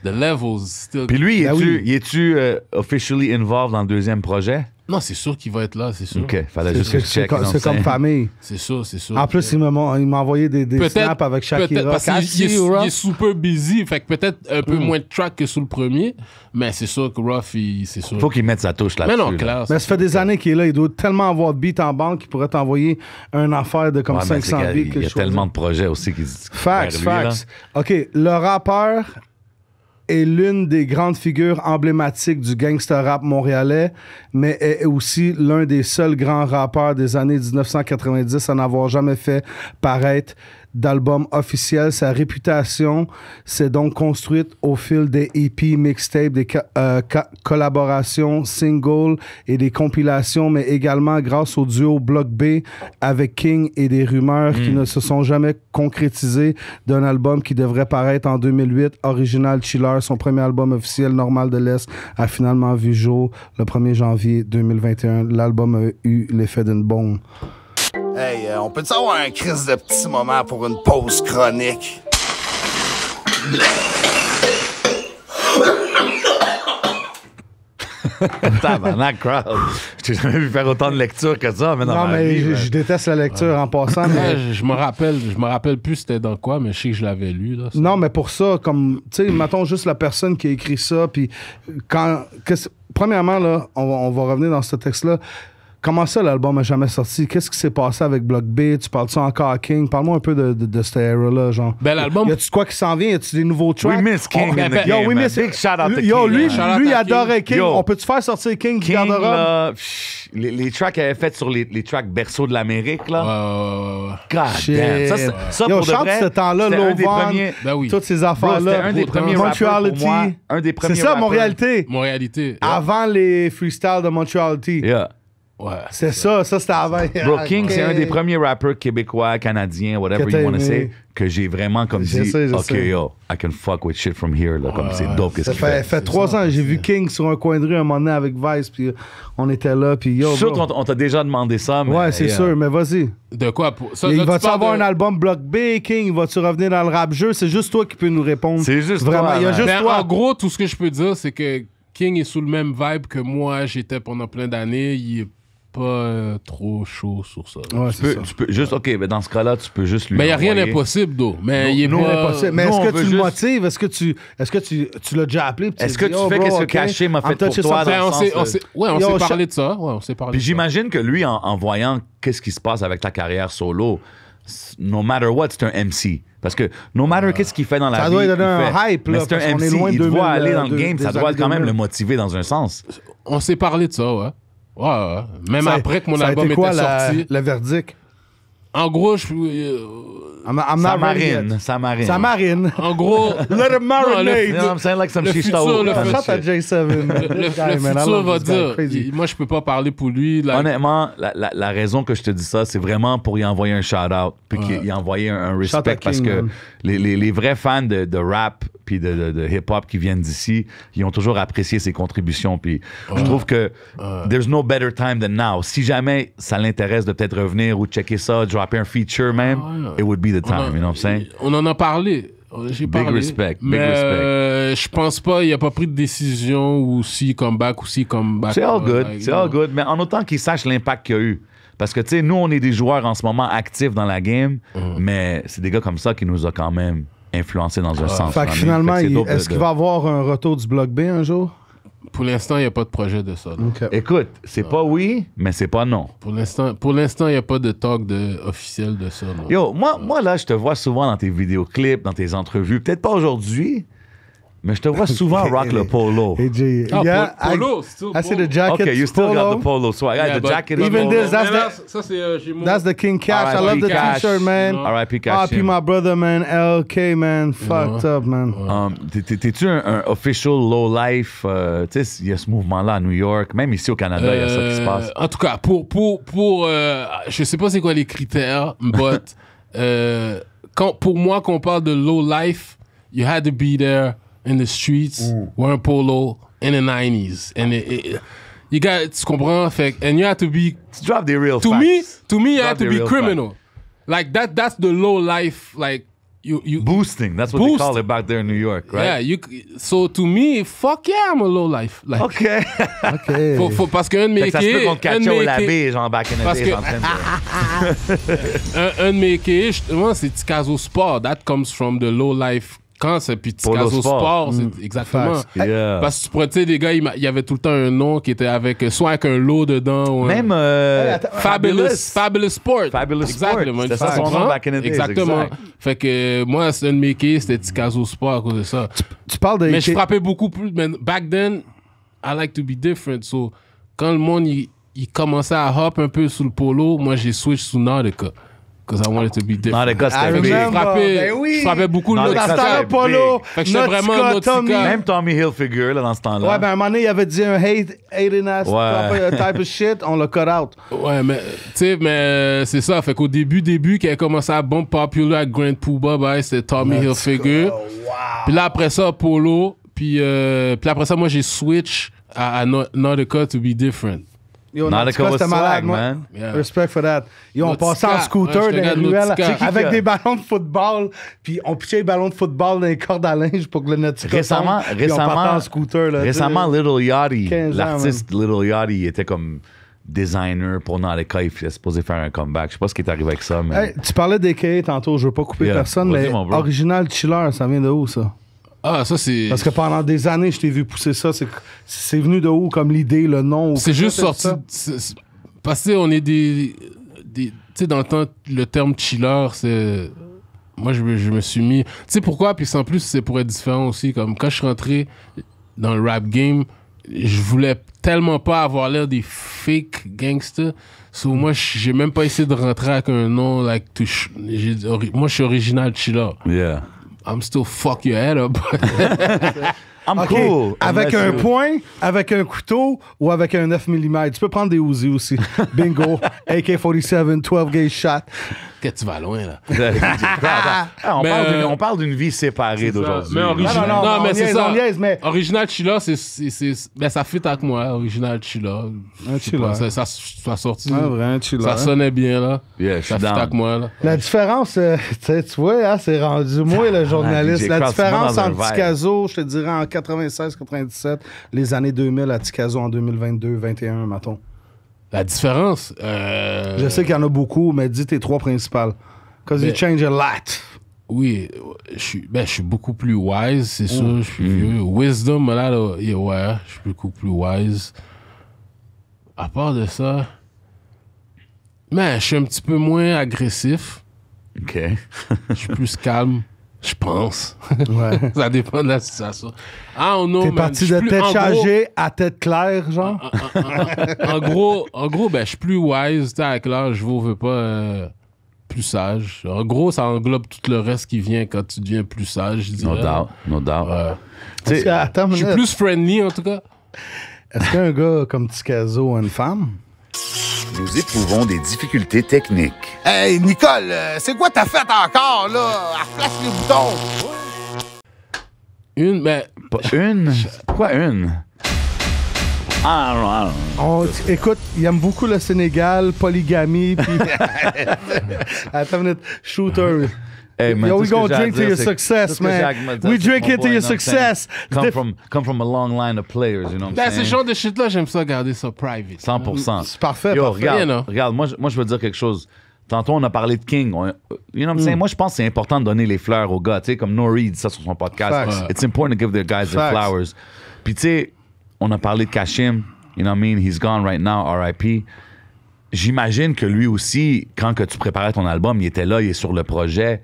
The levels still. Puis lui, Ben oui. es-tu officially involved dans le deuxième projet? Non, c'est sûr qu'il va être là, c'est sûr. OK, fallait juste que je check. C'est comme famille. C'est sûr, c'est sûr. En plus, il m'a envoyé des snaps avec Peut-être Shakira. parce qu'il Cassie, il Rough. est super busy, fait que peut-être un peu moins de track que sur le premier, mais c'est sûr que Rough, c'est sûr. Faut qu'il mette sa touche là-dessus. Mais non, là. classe. Mais ça fait des années qu'il est là. Il doit tellement avoir de beats en banque qu'il pourrait t'envoyer une affaire de comme Ouais, mais c'est 500 qu'il y a- beats. Il y a tellement de projets aussi qui Facts, vers lui, là. facts. OK, le rappeur est l'une des grandes figures emblématiques du gangster rap montréalais, mais est aussi l'un des seuls grands rappeurs des années 1990 à n'avoir jamais fait paraître d'album officiel. Sa réputation s'est donc construite au fil des EP, mixtapes, des collaborations, singles et des compilations, mais également grâce au duo Block B avec King et des rumeurs qui ne se sont jamais concrétisées d'un album qui devrait paraître en 2008. Original Chiller, son premier album officiel Normal de l'Est, a finalement vu jour le 1er janvier 2021. L'album a eu l'effet d'une bombe. Hey, on peut-tu avoir un crise de petit moment pour une pause chronique? Tabarnak, crowd. Je t'ai jamais vu faire autant de lecture que ça, mais dans Non, ma mais vie, je déteste la lecture en passant. Mais... Ouais, je me rappelle plus c'était dans quoi, mais je sais que je l'avais lu. Là, non, mais pour ça, comme, tu sais, mettons juste la personne qui a écrit ça, puis quand... Premièrement, là, on va revenir dans ce texte-là. Comment ça, l'album n'a jamais sorti? Qu'est-ce qui s'est passé avec Block B? Tu parles-tu encore à King? Parle-moi un peu de cette era-là, genre. Ben, l'album... Y a-tu quoi qui s'en vient? Y a-tu des nouveaux tracks? We miss King in the Yo, game, we man. miss... Big shout out to Yo, King, lui, man. il adorait King. Yo. On peut-tu faire sortir King du King, garde-robe? là, les tracks qu'il avait fait sur les tracks berceaux de l'Amérique, là. God Shit. damn. Ça Yo, pour de chante vrai, ce temps-là, c'était un des Lovan, premiers... Ben oui. toutes ces Bro, affaires-là. c'était un des premiers rappeurs pour moi. Un des premiers C'est ça, rappeurs. Montréalité. Montréalité. Avant les freestyles de Montreality. Yeah. Ouais. C'est ça c'était avant. Bro, King, Ok. c'est un des premiers rappeurs québécois, canadiens, whatever Que you t'as want to aimé. say, que j'ai vraiment comme Je dit, sais. OK, yo, I can fuck with shit from here, là, comme c'est dope, qu'est-ce Ça qu'il fait. fait 3 ans, j'ai vu King sur un coin de rue un moment donné avec Vice, puis on était là, puis Je yo, suis sûr bro. qu'on t'a déjà demandé ça, mais... Ouais, c'est yeah. sûr, mais vas-y. De quoi? Ça, Il là, va-tu parles avoir de- un album Block B, King? Va-tu revenir dans le rap-jeu? C'est juste toi qui peux nous répondre. C'est juste Vraiment, toi, il y a man. juste Ben, toi. en gros, tout ce que je peux dire, c'est que King est sous le même vibe que moi, j'étais pendant plein d'années. Il est pas trop chaud sur ça. Ouais, c'est ça. Tu peux juste, OK, mais dans ce cas-là, tu peux juste lui Mais il n'y a rien envoyer- d'impossible, d'eau. Mais il est nous, pas... Impossible. Mais nous, est-ce on que veut tu le juste- motives? Est-ce que tu l'as déjà appelé? puis Est-ce tu que dis, tu oh, fais bro, qu'est-ce que ok, Caché m'a fait I'm touching pour toi, something. dans le Ben, sens, on Yo, s'est parlé de ça. Ouais, on s'est parlé Puis de ça. j'imagine que lui, en voyant qu'est-ce qui se passe avec ta carrière solo, no matter what, c'est un MC. Parce que no matter qu'est-ce qu'il fait dans la Ça vie, doit lui donner il un fait. hype, Mais là, c'est un parce qu'on est MC, loin de il doit 2000, aller dans le de- game, des ça doit années quand même 2000. le motiver dans un sens. On s'est parlé de ça, ouais. Ouais. Même Ça- après que mon ça a album été quoi, était sorti. le verdict? En gros, I'm not Ça ready yet. marine, ça marine. Ça marine. en gros, Let it marinate. You know what I'm saying? Like some Le shisha futur, oil le kind of Shout out shit. J7. le futur va dire. Moi, je peux pas parler pour lui. Là. Honnêtement, la raison que je te dis ça, c'est vraiment pour y envoyer un shout-out, puis qu'il envoyer un respect, Shout out parce King, que man. les vrais fans de rap puis de hip-hop qui viennent d'ici, ils ont toujours apprécié ses contributions, puis je trouve que there's no better time than now. Si jamais ça l'intéresse de peut-être revenir ou checker ça, dropper un feature même, it would be the time, you know what I'm saying? On en a parlé. J'ai Big parlé. respect, big Mais respect. je pense pas, il a pas pris de décision ou si comeback ou si comeback. C'est all good, Like, c'est all good, mais en autant qu'ils sachent l'impact qu'il y a eu. Parce que, tu sais, nous, on est des joueurs en ce moment actifs dans la game, mais c'est des gars comme ça qui nous ont quand même influencés dans un sens. Fait que tu vois, finalement, mais fait que c'est dope est-ce qu'il va y avoir un retour du Block B un jour? Pour l'instant, il n'y a pas de projet de ça. là. OK. Écoute, c'est pas oui, mais c'est pas non. Pour l'instant, il n'y a pas de talk officiel de ça. là. Yo, moi, là, je te vois souvent dans tes vidéoclips, dans tes entrevues. Peut-être pas aujourd'hui, mais je te vois souvent rock le polo. Hey, Jay. Ah, yeah, polo, still I see polo. the jacket. Okay, you still polo. got the polo swag. Yeah, the but jacket is even polo. this, that's Mais là, the- ça, c'est j'ai mon- That's the King Cash. I R.I.P. love the Cash. t-shirt, man. R.I.P. Cash. R.I.P. my brother, man. LK, man. Fucked up, man. T'es-tu un official low life? Tu sais, il y a ce mouvement-là à New York, même ici au Canada, il y a ça qui se passe. En tout cas, pour je sais pas c'est quoi les critères, but pour moi, quand on parle de low life, you had to be there in the streets, wearing polo in the 90s. And you got, tu comprends? Fait, and you had to be, Tu drop des real to facts. me, you Drop had to the be real criminal. Like that's the low life, like, you Boosting, that's what Boost. they call it back there in New York, yeah, right? so to me, fuck yeah, I'm a low life. Like, OK. OK. parce qu'un de Fait mes que ça se peut qu'on te un de catche au mes labé, genre back in the Parce days, que- en train de... un de mes quais, justement, c'est Ticazo Sport. That comes from the low life quand c'est puis Polo Ticazo Sport. Sport, c'est exactement. Facts. Yeah. Parce que tu pourrais, tu sais, les gars, il y avait tout le temps un nom qui était avec, soit avec un lot dedans ou un- Même Fabulous Sport. Fabulous Sport. Exactement. C'était ça son Tu nom comprends? back in the days, Exactement. exact. Fait que moi, c'est un de mes keys, c'était Ticazo Sport à cause de ça. Tu parles de. Mais je frappais beaucoup plus. Mais back then, I like to be different. So, quand le monde, il commençait à hop un peu sous le polo, moi, j'ai switch sous Nautica. Because I wanted to be different. Nautica, I c'était Fait que big. remember. Ben oui. je frappais beaucoup le Nautica, Nautica. Star c'était Polo, big. Fait que j'étais vraiment Nautica. Tommy. Même Tommy Hilfiger, là, dans ce temps-là. Ouais, ben à un moment donné, il avait dit un hating ass Ouais. type of shit, on l'a cut out. Ouais, mais, tu sais, mais c'est ça. Fait qu'au début, qui a commencé à bomb popular avec Grand Poobah, ben, c'était Tommy Hilfiger. Puis là, après ça, Polo. Puis après ça, moi, j'ai switch à Nautica to be different. Yo, Nautica was c'était malade, swag, moi. man. Yeah. Respect for that. Yo, on Nautica. passait en scooter Ouais, je dans les regarde ruelles Nautica. avec qui des ballons de football, puis on pitchait les ballons de football dans les cordes à linge pour que le Nautica Récemment, tombe, puis on partait en scooter. Là, récemment, Little Yachty, 15 ans, l'artiste Little Yachty était comme designer pour Nautica. Il était supposé faire un comeback. Je sais pas ce qui est arrivé avec ça, mais... Hey, tu parlais d'AKA tantôt, je veux pas couper Yeah. personne, Vas-y, mais mon bro. Original Chiller, ça vient de où, ça? Ah, ça, c'est. Parce que pendant des années, je t'ai vu pousser ça. C'est venu de où, comme l'idée, le nom? ou C'est quelque juste chose sorti. comme ça? Parce que on est des tu sais, dans le temps, le terme chiller, c'est. Moi, je me suis mis. Tu sais pourquoi? Puis en plus, c'est pour être différent aussi. Comme quand je suis rentré dans le rap game, je voulais tellement pas avoir l'air des fake gangsters. So, moi, j'ai même pas essayé de rentrer avec un nom, like, moi, je suis original chiller. Yeah. I'm still fuck your head up. I'm OK. cool. Avec Unless un you- poing, avec un couteau ou avec un 9 mm. Tu peux prendre des Uzi aussi. Bingo. AK-47, 12 gauge shot. Que tu vas loin, là. Ah, Mais, on parle d'une vie séparée d'aujourd'hui. Mais original, non, mais on c'est niaise, ça. on niaise, mais- Original Chilla, ben, ça fit avec moi, Original Chilla. Je sais Chilla. pas, ça a sorti. Ah, vrai, un chiller. Ça sonnait bien, là. Yeah, je suis Ça fit down. avec moi, là. La différence, tu vois, hein, c'est rendu moi le journaliste. DJ La Crowd, différence c'est vraiment entre dans un vibe. Ticazo, je te dirais en 96-97, les années 2000 à Ticazo en 2022-21, mettons. La différence, Je sais qu'il y en a beaucoup, mais dis tes trois principales. Because you Mais- change a lot. oui, je suis beaucoup plus wise, c'est sûr. Je suis vieux. Wisdom, là, ouais, je suis beaucoup plus wise. À part de ça, mais je suis un petit peu moins agressif. OK. Je suis plus calme, je pense. Ouais. Ça dépend de la situation. I don't know, T'es man. parti Je de suis plus- tête en gros- chargée à tête claire, genre? en gros, ben, je suis plus wise. T'sais, avec l'âge, je veux pas plus sage. En gros, ça englobe tout le reste qui vient quand tu deviens plus sage, je No dirais. doubt. No doubt. Ouais. Tu sais, Attends une Je suis minute. plus friendly, en tout cas. Est-ce qu'un gars comme Ticazo a une femme? nous éprouvons des difficultés techniques. Hey, Nicole, c'est quoi t'as fait encore, là? Flash les boutons. Ben, Pas une? Pourquoi une? Ah, non. Écoute, il aime beaucoup le Sénégal, polygamie, puis... Attends une minute. Shooter. Hey, man, Yo, tout we ce que gonna j'ai à drink to dire, your c'est- success, tout ce que man. j'ai à me dire, We c'est drink mon it to boy, your you know what I'm saying? success. Come from a long line of players, you know what I'm ben saying? ce genre de shit-là, j'aime ça garder ça private. 100%. C'est parfait, Yo, parfait. regarde, You know. regarde, moi, je veux dire quelque chose. Tantôt, on a parlé de King. You know what I'm saying? Moi, je pense que c'est important de donner les fleurs aux gars. Tu sais, comme Nori dit ça sur son podcast. Facts. It's important to give the guys their Facts. flowers. Puis, tu sais, on a parlé de Kashim. You know what I mean? He's gone right now, R.I.P. J'imagine que lui aussi, quand que tu préparais ton album, il était là, il est sur le projet.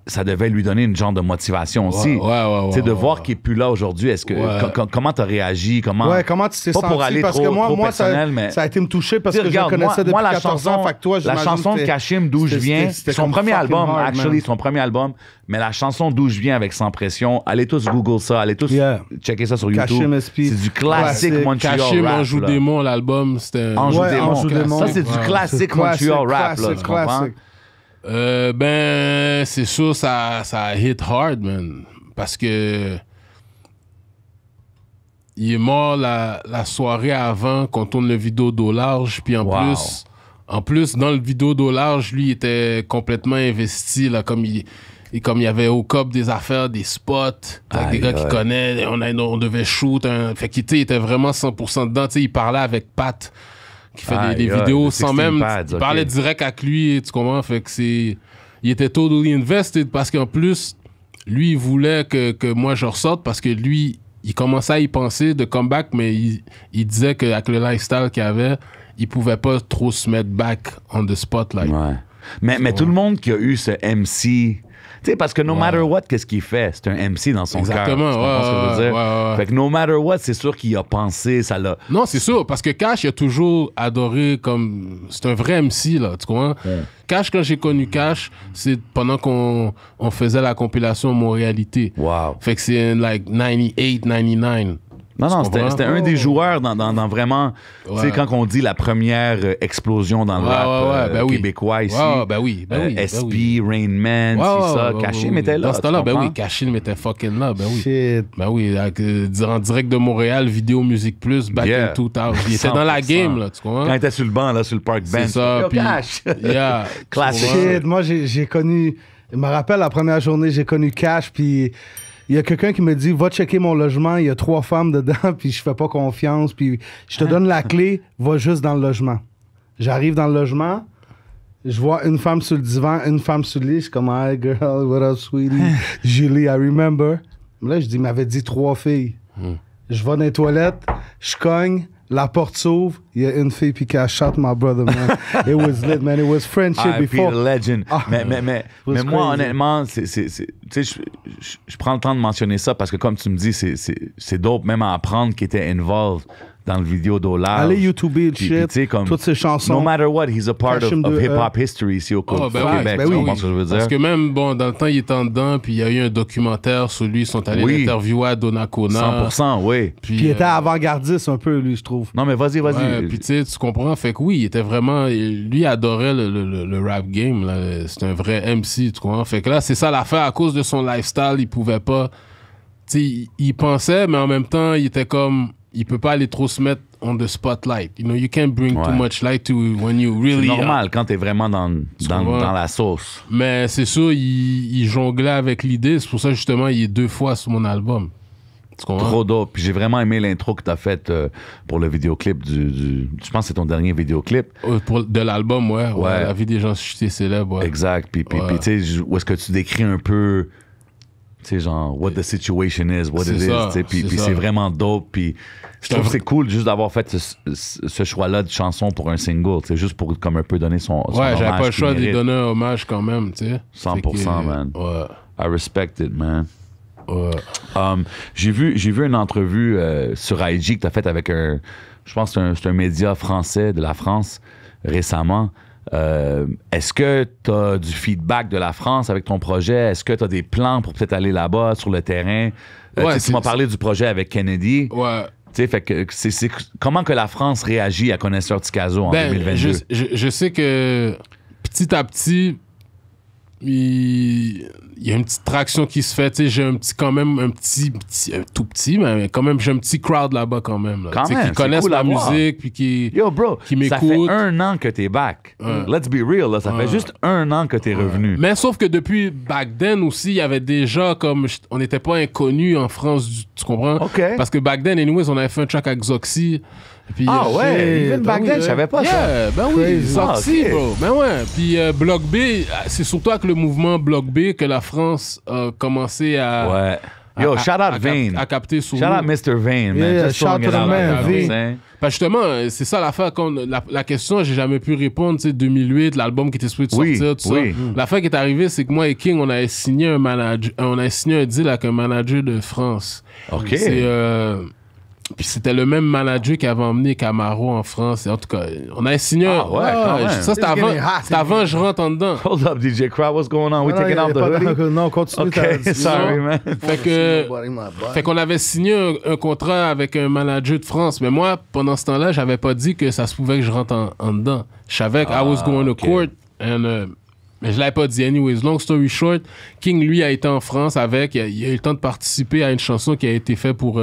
Ça devait lui donner une genre de motivation aussi. ouais, Tu sais, de ouais, voir ouais. qu'il est plus là aujourd'hui. Est-ce que Ouais. comment t'as réagi? Comment Tu t'es Pas senti? pour aller parce trop- que moi, trop moi ça, personnel, mais- ça a été me toucher parce que Regarde, je connaissais depuis moi, la 14 ans. chanson, Fait que toi, la j'imagine chanson de que Kashim, d'où je c'était- viens, c'était son comme premier fucking album, hard, actually, man. son premier album, mais la chanson d'où je viens avec Sans Pression, allez tous Google ça, allez tous Yeah. checker ça sur Kashim YouTube. SP. C'est du classique Classique. Montreal Cachim, rap. Anjou là. Démon, l'album, c'était... Anjou Ouais, Démon. Anjou Démon. Ça, c'est du Ouais. classique Classic, Montreal rap, là, classic, tu comprends? classic. Ben, c'est sûr, ça hit hard, man. Parce que il est mort la soirée avant qu'on tourne le vidéo d'au large. Puis en plus, dans le vidéo d'au large, lui, il était complètement investi, là, comme il y avait au COP des affaires, des spots, avec des gars qu'il connaît, on devait shoot. Fait qu'il il était vraiment 100% dedans. Tu sais, il parlait avec Pat, qui fait des Aïe, vidéos le sans 16 même... pads, il ok. parlait direct avec lui, tu comprends? Fait que c'est... Il était totally invested parce qu'en plus, lui, il voulait que moi je ressorte parce que lui, il commençait à y penser de comeback, mais il disait qu'avec le lifestyle qu'il avait, il pouvait pas trop se mettre back on the spotlight. Ouais. Mais tout le monde qui a eu ce MC, tu sais, parce que no matter what, qu'est-ce qu'il fait? C'est un MC dans son cœur. Exactement, Tu comprends ce que je veux dire? ouais. Fait que no matter what, c'est sûr qu'il a pensé, ça l'a... Non, c'est sûr, parce que Cash, il a toujours adoré comme... C'est un vrai MC, là, tu comprends? Cash, quand j'ai connu Cash, c'est pendant qu'on faisait la compilation Montréalité. Wow. Fait que c'est like 98, 99. Non, Tu comprends? c'était un des joueurs dans vraiment... Tu sais, quand on dit la première explosion dans le rap québécois ici. Ben oui. SP, Rain Man, c'est ça. Kashim était là. Dans ce temps-là, tu ben comprends? oui, Kashim était fucking là, ben oui. Shit. Ben oui, en direct de Montréal, Vidéo Musique Plus, back in 2000. Il était dans la 100%. game, là, tu comprends? Quand il était sur le banc, là, sur le park bench. C'est ça, Yo, puis... Cash! Yeah. Classique. Shit, moi, j'ai connu... Je me rappelle, la première journée, j'ai connu Cash, puis il y a quelqu'un qui me dit, va checker mon logement, il y a 3 femmes dedans, puis je fais pas confiance, puis je te donne la clé, va juste dans le logement. J'arrive dans le logement, je vois une femme sur le divan, une femme sur le lit, je suis comme, hi girl, what up, sweetie? Julie, I remember. Là, je dis, il m'avait dit 3 filles. Je vais dans les toilettes, je cogne, la porte s'ouvre, il y a une fille puis qui a shot my brother, man. It was lit, man. It was friendship before. Peter Legend. Ah. Mais was moi, crazy. honnêtement, tu sais, je prends le temps de mentionner ça parce que, comme tu me dis, c'est dope même à apprendre qu'il était involved dans le vidéo d'Ola. Allez YouTuber le Puis, shit, tu sais, comme, toutes ces chansons. No matter what, he's a part of Kashim de hip-hop history ici au Oh, ben oui, Québec. ben Tu oui. comprends ce que je veux dire? Parce que même, bon, dans le temps, il était en dedans, puis il y a eu un documentaire sur lui, ils sont allés Oui. l'interviewer à Donnacona. 100%, oui. Puis il était avant-gardiste un peu, lui, je trouve. Non, mais vas-y. Ouais, puis tu sais, tu comprends. Fait que oui, il était vraiment. Lui, il adorait le rap game. Là. C'est un vrai MC, tu comprends. Fait que là, c'est ça l'affaire. À cause de son lifestyle, il pouvait pas. Tu sais, il pensait, mais en même temps, il était comme. Il peut pas aller trop se mettre on the spotlight. You know, you can't bring too much light to when you really. C'est normal quand t'es vraiment dans comprends? la sauce. Mais c'est sûr, il jonglait avec l'idée. C'est pour ça, justement, il est 2 fois sur mon album. Tu comprends? Trop dope. Puis j'ai vraiment aimé l'intro que t'as faite pour le vidéoclip du... Je pense que c'est ton dernier vidéoclip. De l'album, ouais. La vie des gens chutés célèbres. Ouais. Exact. Puis tu sais, où est-ce que tu décris un peu, tu sais, genre, what the situation is, what it is. Tu sais, puis c'est vraiment dope. Puis je trouve que c'est cool juste d'avoir fait ce choix-là de chanson pour un single. C'est juste pour comme un peu donner son Ouais, j'avais hommage pas le choix qu'il de lui mérite. donner un hommage quand même, tu sais. 100%, man. Ouais. I respect it, man. Ouais. J'ai vu une entrevue sur IG que tu as faite avec je pense que c'est un média français de la France récemment. Est-ce que tu as du feedback de la France avec ton projet? Est-ce que tu as des plans pour peut-être aller là-bas sur le terrain? Ouais, tu m'as parlé du projet avec Kennedy. Ouais. Tu sais, fait que c'est comment que la France réagit à Connaisseur Ticazo en 2022? Je sais que petit à petit, il y a une petite traction qui se fait. Tu sais, j'ai un tout petit, mais quand même, j'ai un petit crowd là-bas quand même. Là, Quand tu sais, même, qui connaissent c'est cool la à voir. musique, puis qui... Yo, bro, qui ça fait m'écoute. 1 an que t'es back. Let's be real, là, ça fait juste 1 an que t'es revenu. Mais sauf que depuis back then aussi, il y avait déjà comme... On n'était pas inconnus en France, tu comprends? OK. Parce que back then, anyways, on avait fait un track avec Zoxy. Puis, Ah ouais, even back then, oui, je savais pas ça. Yeah, ben oui, Crazy. Zoxy, Ah, ok. bro. Ben ouais. Puis Bloc B, c'est surtout avec le mouvement Bloc B que la France a commencé à... Ouais. Yo, shout out Vane. À capter sur Shout nous. out Mr. Vane, man. Yeah, Just shout throwing to it the out man, there, you know what I'm Vane. saying? Ben justement, c'est ça l'affaire. La question, j'ai jamais pu répondre. Tu sais, 2008, l'album qui était supposé Oui, sortir, tout oui. ça. L'affaire qui est arrivée, c'est que moi et King, on avait signé un deal avec un manager de France. OK. Puis c'était le même manager qui avait emmené Camaro en France. Et en tout cas, on avait signé Ah ouais, quand même. ça, c'était It's getting hot, c'était avant que je rentre en dedans. Hold up, DJ Crowd, what's going on? We taking out the hoodie? Non, continue. OK, sorry, man. Fait qu'on avait signé un contrat avec un manager de France. Mais moi, pendant ce temps-là, j'avais pas dit que ça se pouvait que je rentre en dedans. Je savais que I was going to ok. court. Mais je l'avais pas dit. Anyways, long story short, King, lui, a été en France avec. Il a eu le temps de participer à une chanson qui a été faite pour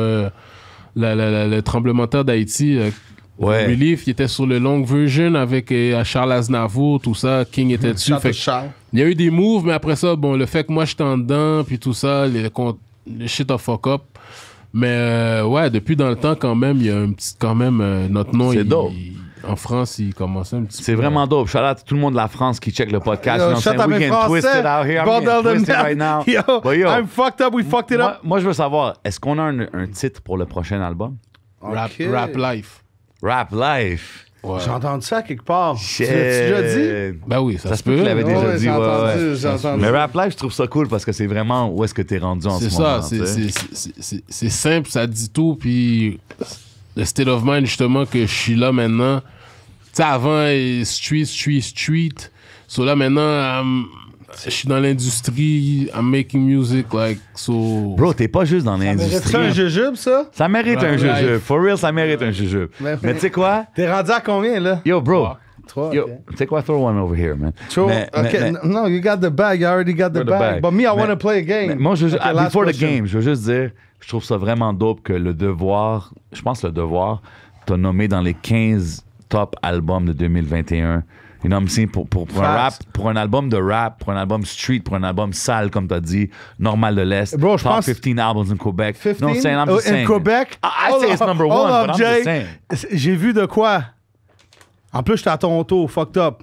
le tremblement de terre d'Haïti. Ouais. Relief, il était sur le long version avec Charles Aznavour, tout ça. King était dessus. Fait que il y a eu des moves, mais après ça, bon, le fait que moi j'étais en dedans, puis tout ça, le shit a fuck up. Mais ouais, depuis dans le temps, quand même, il y a un petit. Quand même, notre nom. C'est dope. En France, il commençait un petit peu. C'est vraiment dope. Shout out à tout le monde de la France qui check le podcast. Yo, You know what I'm shout out saying? mes We getting twisted Français. out here. I'm Bordel getting de twisted merde. right now. Yo, But yo, I'm fucked up, we fucked it up. moi, je veux savoir, est-ce qu'on a un titre pour le prochain album? Rap, Ok. Rap Life. Rap Life. Ouais. J'ai entendu ça quelque part. Shit. Tu l'as déjà dit? Ben oui, ça se se peut que peut. tu l'avais déjà Ouais, dit. j'ai ouais, entendu, ouais. j'ai entendu. Mais Rap Life, je trouve ça cool parce que c'est vraiment où est-ce que t'es rendu en C'est ce moment. ça, tu sais. c'est simple, ça dit tout. Puis le state of mind, justement, que je suis là maintenant. Tu sais, avant, street. So là, maintenant, je suis dans l'industrie. I'm making music, like, so. Bro, t'es pas juste dans Mérite-tu un l'industrie. jujube, ça? Ça mérite un Rap jujube. Life. For real, ça mérite un jujube. Mais tu sais quoi? T'es rendu à combien, là? Yo, bro. 3, Yo, ok. tu sais quoi? Throw one over here, man. True. Mais- Okay, mais- no, you got the bag. You already got the For the bag. bag. But me, I want Mais- to play a game. Mais moi, Okay, last before the question. game, je veux juste dire, je trouve ça vraiment dope que Le Devoir, je pense que Le Devoir t'a nommé dans les 15 top albums de 2021. You know what I'm saying? Pour un rap, pour un album de rap, pour un album street, pour un album sale, comme t'as dit, Normal de l'Est, Bro, je top pense- 15 albums in Quebec. 15? No, I'm saying, I'm Oh, just in saying. Quebec? I Hold say it's up, number hold one, up, but I'm Jay. just saying. J'ai vu de quoi? En plus, j'étais à Toronto, fucked up.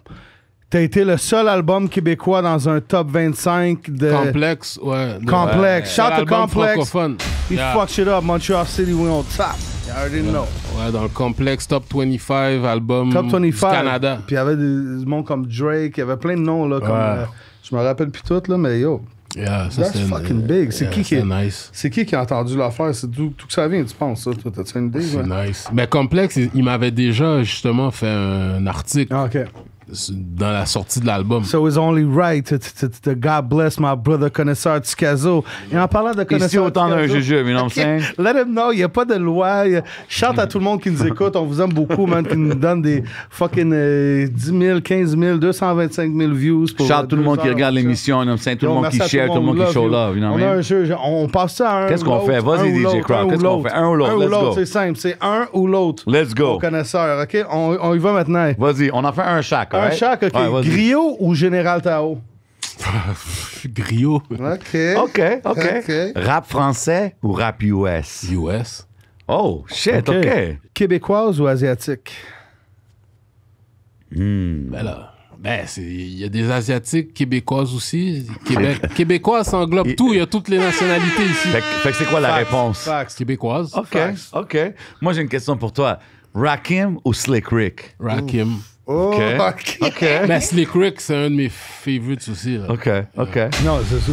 T'as été le seul album québécois dans un top 25 de... Complexe, ouais. Complexe. Shout to L'album Complexe. francophone. You Yeah. fuck shit up, Montreal City, we on top. You already know. Ouais, dans le complexe Top 25, album Top 25. du Canada. Puis il y avait des noms comme Drake, il y avait plein de noms, là, comme... je me rappelle plus tout, là, mais yo, Yeah, ça, that's c'est fucking big. C'est qui c'est est... nice. C'est qui a entendu l'affaire? C'est d'où que ça vient, tu penses, ça? Toi, t'as-tu une idée? C'est ouais? nice. Mais Complexe, il m'avait déjà justement fait un article Ah, OK. dans la sortie de l'album. So it's only right to God bless my brother connaisseur Ticazo. Et en parlant de connaisseur Ici, autant d'un Ticazo- jujube, you know what I'm saying? Let him know, il n'y a pas de loi. Chante à tout le monde qui nous écoute. On vous aime beaucoup, man, qui nous donne des fucking 10 000, 15 000, 225 000 views. Pour, Shout tout le monde qui 2 heures, regarde ça. l'émission, you know what I'm saying? Tout le Yo, monde merci qui à share, tout le monde qui show love, you know On what I a mean? un jeu, on passe ça à un. Qu'est-ce ou qu'on l'autre, fait? Vas-y, un ou DJ l'autre, Crowd, un ou qu'est-ce qu'on l'autre. fait? Un ou l'autre, Un ou let's l'autre, go. c'est simple. C'est un ou l'autre. Let's go. Au connaisseur, OK? On y va maintenant. Vas-y, on en fait un chaque, Un alright? chaque, OK. Ouais, vas-y. Griot ou Général Tao? Griot. OK. OK. OK. Rap français ou rap US? US. Oh, shit, OK. OK. Québécoise ou asiatique? Ben là. Ben, il y a des Asiatiques, Québécoises aussi. Québécois, ça englobe tout. Il y a toutes les nationalités ici. Fait que c'est quoi la Facts. réponse? Facts. Québécoise. OK, Facts. OK. Moi, j'ai une question pour toi. Rakim ou Slick Rick? Rakim. Oh, OK. OK. OK. Ben, Slick Rick, c'est un de mes favorites aussi. Là. OK, OK. Non, c'est ça.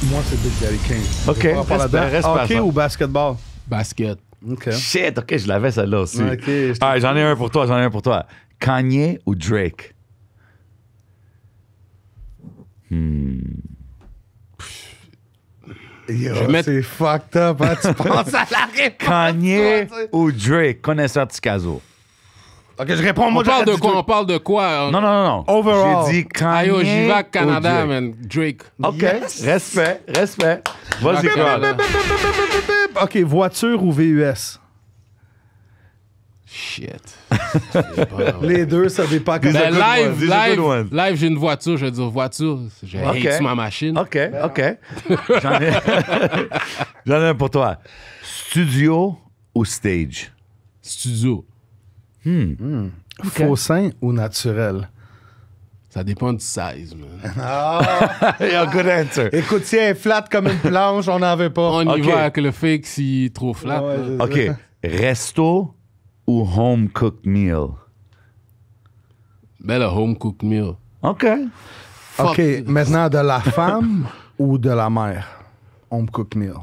Moi, c'est Big Daddy Kane. OK, On va pas respect, là-dedans. respect à Hockey ça. ou basketball? Basket. OK. Shit, OK, je l'avais celle-là aussi. OK, je t'ai- Alright, j'en ai un pour toi, Kanye ou Drake? Yo, vais mettre- c'est fucked up, hein? Tu penses à la réponse? Kanye toi, tu sais. ou Drake? Connaisseur Ticazo. OK, je réponds. On Moi, parle de j'aurais dit quoi? Drake. On parle de quoi? Non. Overall. J'ai dit Kanye Ayo, j'y vais à Canada, ou Drake. man. Drake. OK, Yes. respect. Vas-y, J'y vais à Crowd. Canada. OK, voiture ou VUS? Shit. Les deux, ça dépend. These are Ben, good ones. These are good ones. live, j'ai une voiture. Je vais dire voiture. Je Ok. hate ma machine. OK. J'en ai... J'en ai un pour toi. Studio ou stage? Studio. Faux sein ou naturel? Ça dépend du size, man. Yeah, good answer. Écoute, si elle est flat comme une planche, on n'en veut pas. On y Ok. va avec le fake s'il est trop flat. Ouais, là. c'est OK. Resto ou home cooked meal? Ben, le home cooked meal. OK. OK, maintenant, de la femme ou de la mère? Home cooked meal.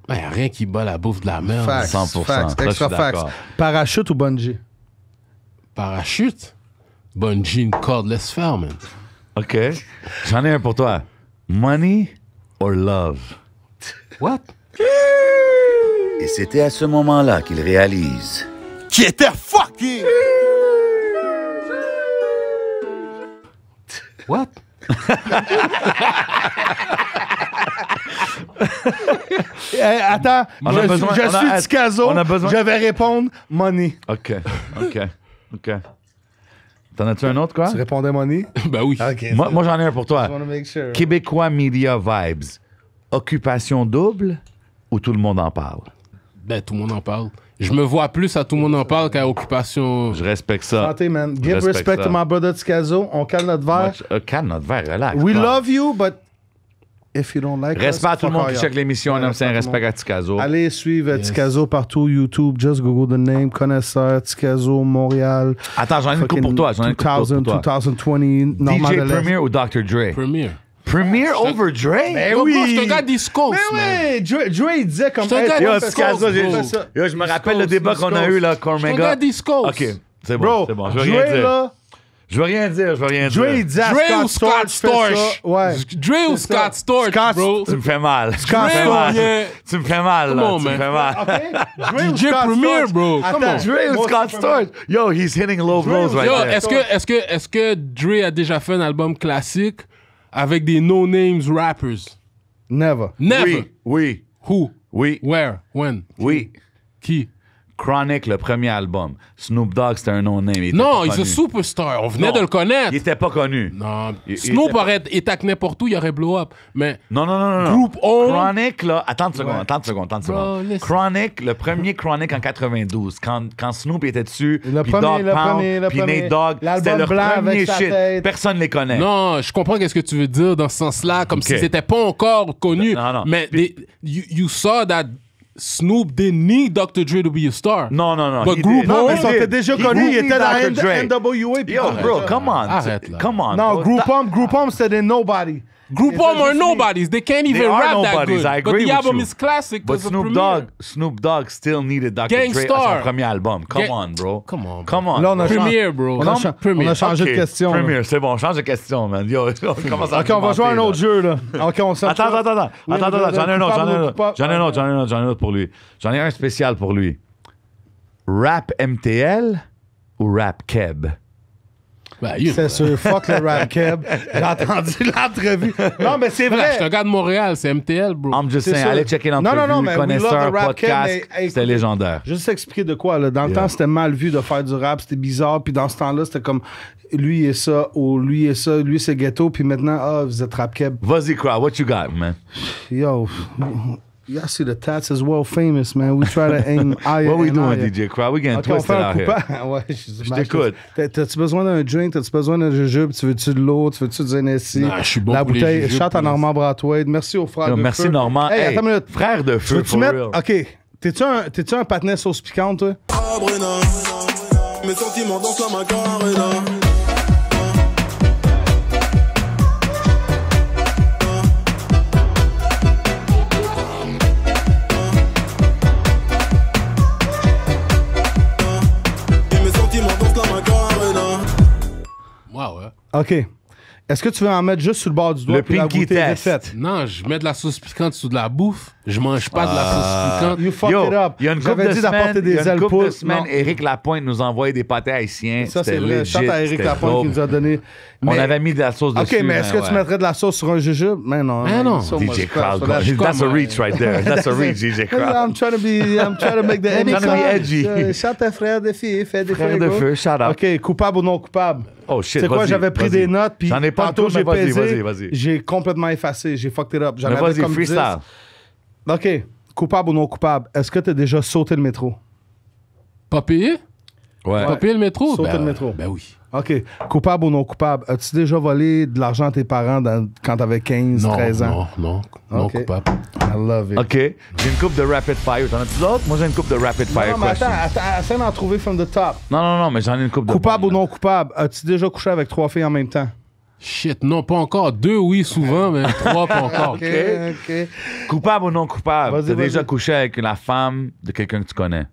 Ben, y a rien qui bat la bouffe de la merde. Facts, 100%. facts, Ça, je extra suis facts. d'accord. Parachute ou bungee? Parachute. Bungee, une corde, laisse faire, man. OK. J'en ai un pour toi. Money or love? What? Et c'était à ce moment-là qu'il réalise. Qui était fucké! What? Attends, On a besoin- je on a- suis Ticazo. on a besoin- Je vais répondre money. OK. T'en as-tu un autre, quoi? Tu répondais money? Ben oui. OK. Moi j'en ai un pour toi. I wanna make sure. Québécois Media Vibes. Occupation double ou tout le monde en parle? Ben, tout le monde en parle. Je me vois plus à Tout le monde en parle qu'à Occupation. Je respecte ça. Santé, man. Je Give respecte respect ça. to my brother Tikazo. On calme notre verre. Calme notre verre, relax. We Come on. love you, but if you don't like us, Respect à tout le fuck monde qui off. check l'émission. On aime ça, un Respect à tout le respect à Tikazo. Allez suivre Tikazo partout, YouTube. Just Google the name. Connaisseur, Tikazo, Montréal. Attends, j'en ai une coupe pour toi. J'en ai une coupe 2000, pour toi. 2020, normal DJ de l'Est. Premier ou Dr. Dre? Premier. Premier over Dre? Ben Yo, oui. bro, je suis un gars d'East Coast, Mais man. oui, Dre, il disait comme... Je suis un gars Yo, East Tikazo, Coast, j'ai bro. fait ça. Yo, je me East rappelle le Coast, débat East qu'on a Coast. eu, là, Je suis un Cormega. gars d'East Coast. OK, c'est bon, Bro, c'est bon. Je veux rien Dre, dire. là... Je veux rien dire, je veux rien Dre, il dire. dit à Dre ou Scott Scott Storch, fais Storch? ça. Ouais. Dre ou C'est ça. Scott Storch, Scott- bro? Tu me fais mal. Tu me Scott fais Storch, mal. yeah. Tu me fais mal, Come là. on, Tu me man. fais mal. OK? Dre ou DJ Scott Premier, Storch? bro. Come Attends, on. Dre ou moi, Scott c'est Storch? Yo, he's hitting low blows right Yo, there. est-ce que Dre a déjà fait un album classique avec des no-names rappers? Never. Never. Oui, Who? oui, Where? When? oui. Qui? Chronic, le premier album. Snoop Dogg, c'était un no-name. Il était Non, pas il est connu. un superstar. On venait Non, de le connaître. Il était pas connu. Non, Il Snoop était- aurait été n'importe où, il aurait blow up. Mais Non. Group Own. Chronic, là. Attends une seconde. Bro, listen. Chronic, le premier Chronic en 92, quand Snoop était dessus, Le puis premier, Dogg le Pound, premier, le puis premier. Nate Dogg, L'album c'était leur blanc premier avec sa shit. tête. Personne les connaît. non, je comprends qu'est-ce que tu veux dire dans ce sens-là, comme si c'était pas encore connu. Non. Mais you saw that Snoop didn't need Dr. Dre to be a star. Non. But he Group did. Home- Non, mais He ils sont did. déjà He connus. Ils did étaient dans Dr. Dre. NWA. puis Yo, tout bro, ça. come on. Arrête, là. Come on. Non, bro. Group Home, c'était des nobody. Group Ils Home étaient are juste nobodies. They can't even They are rap that nobodies, good. I But agree the with album you. is classic. But 'cause of Premier. Snoop Dogg still needed Dr. Dre à Gangstar. son premier album. Come Ga- on, bro. Come on, bro. Come on. Là, on a Premier, bro. On a, cha- Premier. on a changé Ok, de question. là. Premier, c'est bon, change de question, man. Yo, on commence à OK, on va jouer à un argumenter, autre jeu, là. OK, on s'en Attends, Oui, j'en ai un autre pour lui. J'en ai un spécial pour lui. Rap MTL ou Rap Keb? Ben, you C'est sûr, fuck le rap keb. J'ai entendu l'entrevue. Non, mais c'est Voilà, je suis un vrai. gars de Montréal, c'est MTL, bro. I'm just C'est saying, ça. allez checker Non, l'entrevue, mais we connaisseur, love the rap podcast, Keb, mais, hey, c'était écoutez, légendaire. Juste expliquer de quoi, là. Dans le temps, c'était mal vu de faire du rap, c'était bizarre. Puis dans ce temps-là, c'était comme lui et ça, ou lui et ça, lui c'est ghetto. Puis maintenant, vous êtes rap keb. Vas-y, Crow, what you got, man? Yo, y'all see the tats is well famous, man. We try to aim higher. What we and doing, higher. DJ Crow? We getting OK, on twisted fait un out here. coupage. Ouais, Je t'écoute. T'as-tu besoin d'un drink? T'as-tu besoin d'un jujube? Tu veux-tu de l'eau? Tu veux-tu du Hennessy? Non, je suis bon La pour les bouteille. jujubes, Chante à pour Normand Brathwaite. Merci aux frères Yo, de merci, feu. Normand. Hey, Hey, attends une minute. frère de feu, Veux-tu for mettre... real. OK. T'es-tu un patinet sauce piquante, toi? Sabrina, mes sentiments dansent la Macarena. Et mes sentiments dansent la Macarena. Ouais. OK. Est-ce que tu veux en mettre juste sur le bord du doigt Le puis la pinky goûter vite test. faite? Non, je mets de la sauce piquante sous de la bouffe. Je mange pas de la sauce piquante. You fucked Yo, it up. il y a une couple J'avais de dit semaines, d'apporter il y a des une ailes couple de poules. semaines, Non. Éric Lapointe nous envoyait des pâtés haïtiens. Ça, c'est C'était vrai. legit, Chante à Éric c'était Lapointe dope. qui nous a donné. On Mais- avait mis de la sauce dessus. OK, mais est-ce que tu ouais. mettrais de la sauce sur un jujube? Mais non. Ah non. So much DJ fat. Crowd, So that's- that's a reach right there. That's a reach, DJ Crowd. I'm trying to make the I'm trying to be edgy. Chante à frère de filles, fait des Frère de frégos. feu, shout out. OK, coupable ou non coupable? Oh shit, C'est quoi, vas-y, j'avais pris vas-y. des notes, puis J'en ai pas tantôt de j'ai couple, mais pesé, vas-y. j'ai complètement effacé, j'ai fucked it up. J'en Mais avais vas-y, comme 10. freestyle. OK, coupable ou non coupable, est-ce que t'as déjà sauté le métro? Pas payé? Ouais. Pas payé le métro? Sauter Ben, le métro. Ben oui. OK, coupable ou non coupable, as-tu déjà volé de l'argent à tes parents quand t'avais 15, Non, 13 ans? non Ok. coupable. I love it. OK, j'ai une coupe de rapid fire. T'en as-tu d'autres? Moi, j'ai une coupe de rapid fire Non, mais question. attends, essaie d'en trouver from the top. Non, mais j'en ai une coupe de Coupable ou bonnes, là. non coupable, as-tu déjà couché avec 3 filles en même temps? Shit, non, pas encore. 2, oui, souvent, mais 3, pas encore. OK. Coupable ou non coupable? Vas-y, T'as déjà vas-y. couché avec la femme de quelqu'un que tu connais?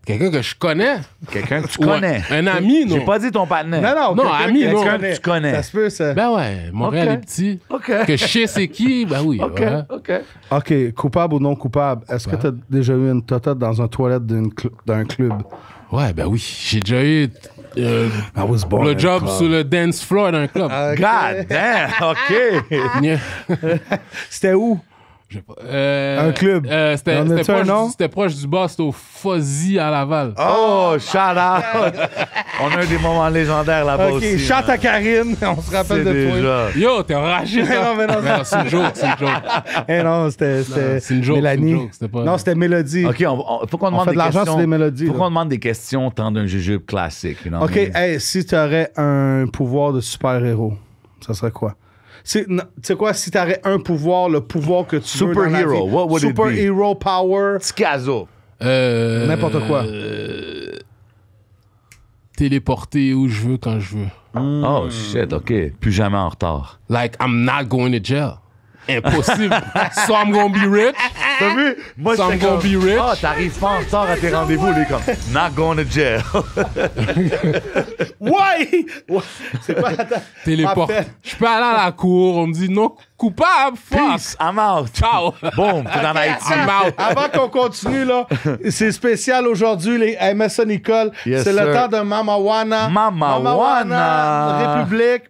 Quelqu'un que je connais? Quelqu'un que tu Ou connais? un ami, non? J'ai pas dit ton partenaire. Non, Non, quelqu'un ami, que non. Tu connais. Ça se peut, ça. Ben ouais, Montréal Ok. est petit. OK. Que je sais c'est qui, ben oui. OK, ouais. OK. OK, coupable ou non coupable, est-ce que t'as déjà eu une totote dans un toilette d'un club? Ouais, ben oui. J'ai déjà eu was born le in a job club. sur le dance floor d'un club. God damn, OK. Yeah. C'était où? Un club. C'était proche du bas, c'était au Fuzzy à Laval. Oh, shout out! On a eu des moments légendaires là-bas Ok, aussi. chante à Karine. On se rappelle de toi. déjà. Yo, t'es enragé, ça. Mais non. C'est une joke, c'est une joke. Eh non, c'était c'est une joke, Mélanie. c'est une joke, c'était pas- Non, c'était Mélodie. OK, faut qu'on demande fait de des l'argent questions. sur les mélodies, Faut là. qu'on demande des questions tant d'un jujube classique. You know OK, what I mean? hey, si tu aurais un pouvoir de super-héros, ça serait quoi? Tu sais quoi, si tu aurais un pouvoir, le pouvoir que tu veux dans la Superhero, vie, what would it be? Superhero power, Ticazo. n'importe quoi. Téléporter où je veux, quand je veux. Oh shit, OK. Plus jamais en retard. Like, I'm not going to jail. Impossible. So I'm gonna be rich. T'as vu? Moi, So I'm j'étais gonna comme, be rich. Ah, t'arrives pas en retard à tes rendez-vous, lui, comme, not going to jail. Ouais! Ouais. C'est quoi? Attends. Téléport. Appelle. Je peux aller à la cour, on me dit non coupable, fuck. Peace, I'm out. Ciao. Boom, t'es dans Haïti. I'm out. Avant qu'on continue, là, c'est spécial aujourd'hui, les MS Nicole. Yes, c'est le sir. temps de Mamawana. Mamawana. République.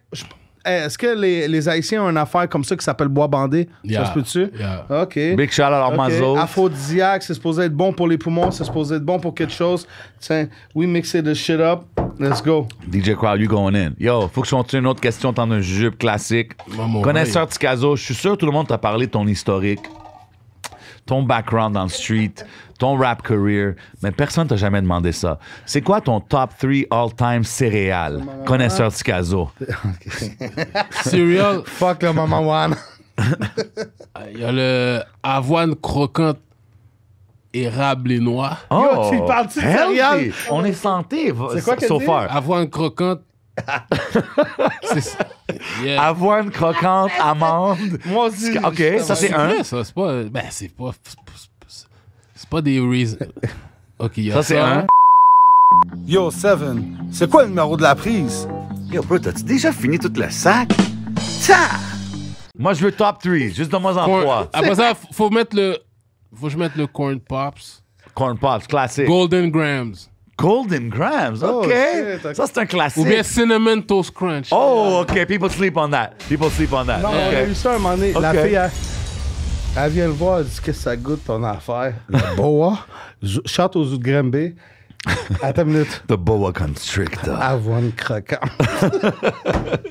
Est-ce que les Haïtiens ont une affaire comme ça qui s'appelle bois bandé? Yeah. Ça se peut-tu? Yeah. OK. Big shout out à OK. Mazo. Aphrodisiaque, c'est supposé être bon pour les poumons, c'est supposé être bon pour quelque chose. Tiens, we mix the shit up. Let's go. DJ Crowd, you going in. Yo, faut que je continue une autre question tant d'un jujube classique. Maman, Connaisseur Ticazo, je suis sûr que tout le monde t'a parlé de ton historique, ton background dans le street, ton rap career, mais personne t'a jamais demandé ça. C'est quoi ton top 3 all-time céréales? Connaisseur Ticazo. Cereal, Fuck le Mamawana. il y a le avoine croquante, érable et noix. Yo, tu parles-tu de healthy. céréales? On est santé, C'est quoi qu'elle so dit? far. Avoine croquante. Yeah. Avoine croquante, amande. Moi aussi. OK, ça c'est un. vrai, ça, c'est pas. Ben, c'est pas des reasons. OK, il y a Ça c'est un. Yo, Seven, c'est quoi le numéro de la prise? Yo, bro, t'as-tu déjà fini tout le sac? Ça! Moi je veux top 3, juste donne-moi en Corn- 3. Après ça, faut que je mette le corn pops. Corn Pops, classique. Golden grams. Golden Grams, OK. shit, OK. Ça, c'est un classique. Ou bien cinnamon toast crunch. Oh, OK. People sleep on that. People sleep on that. Non, on a eu OK. ça un moment donné. La Ok. fille, elle vient le voir, elle dit qu'est-ce que ça goûte ton affaire. Le boa. Chante aux œufs de Granby. Attends une minute. The boa constrictor. Avoine croquant.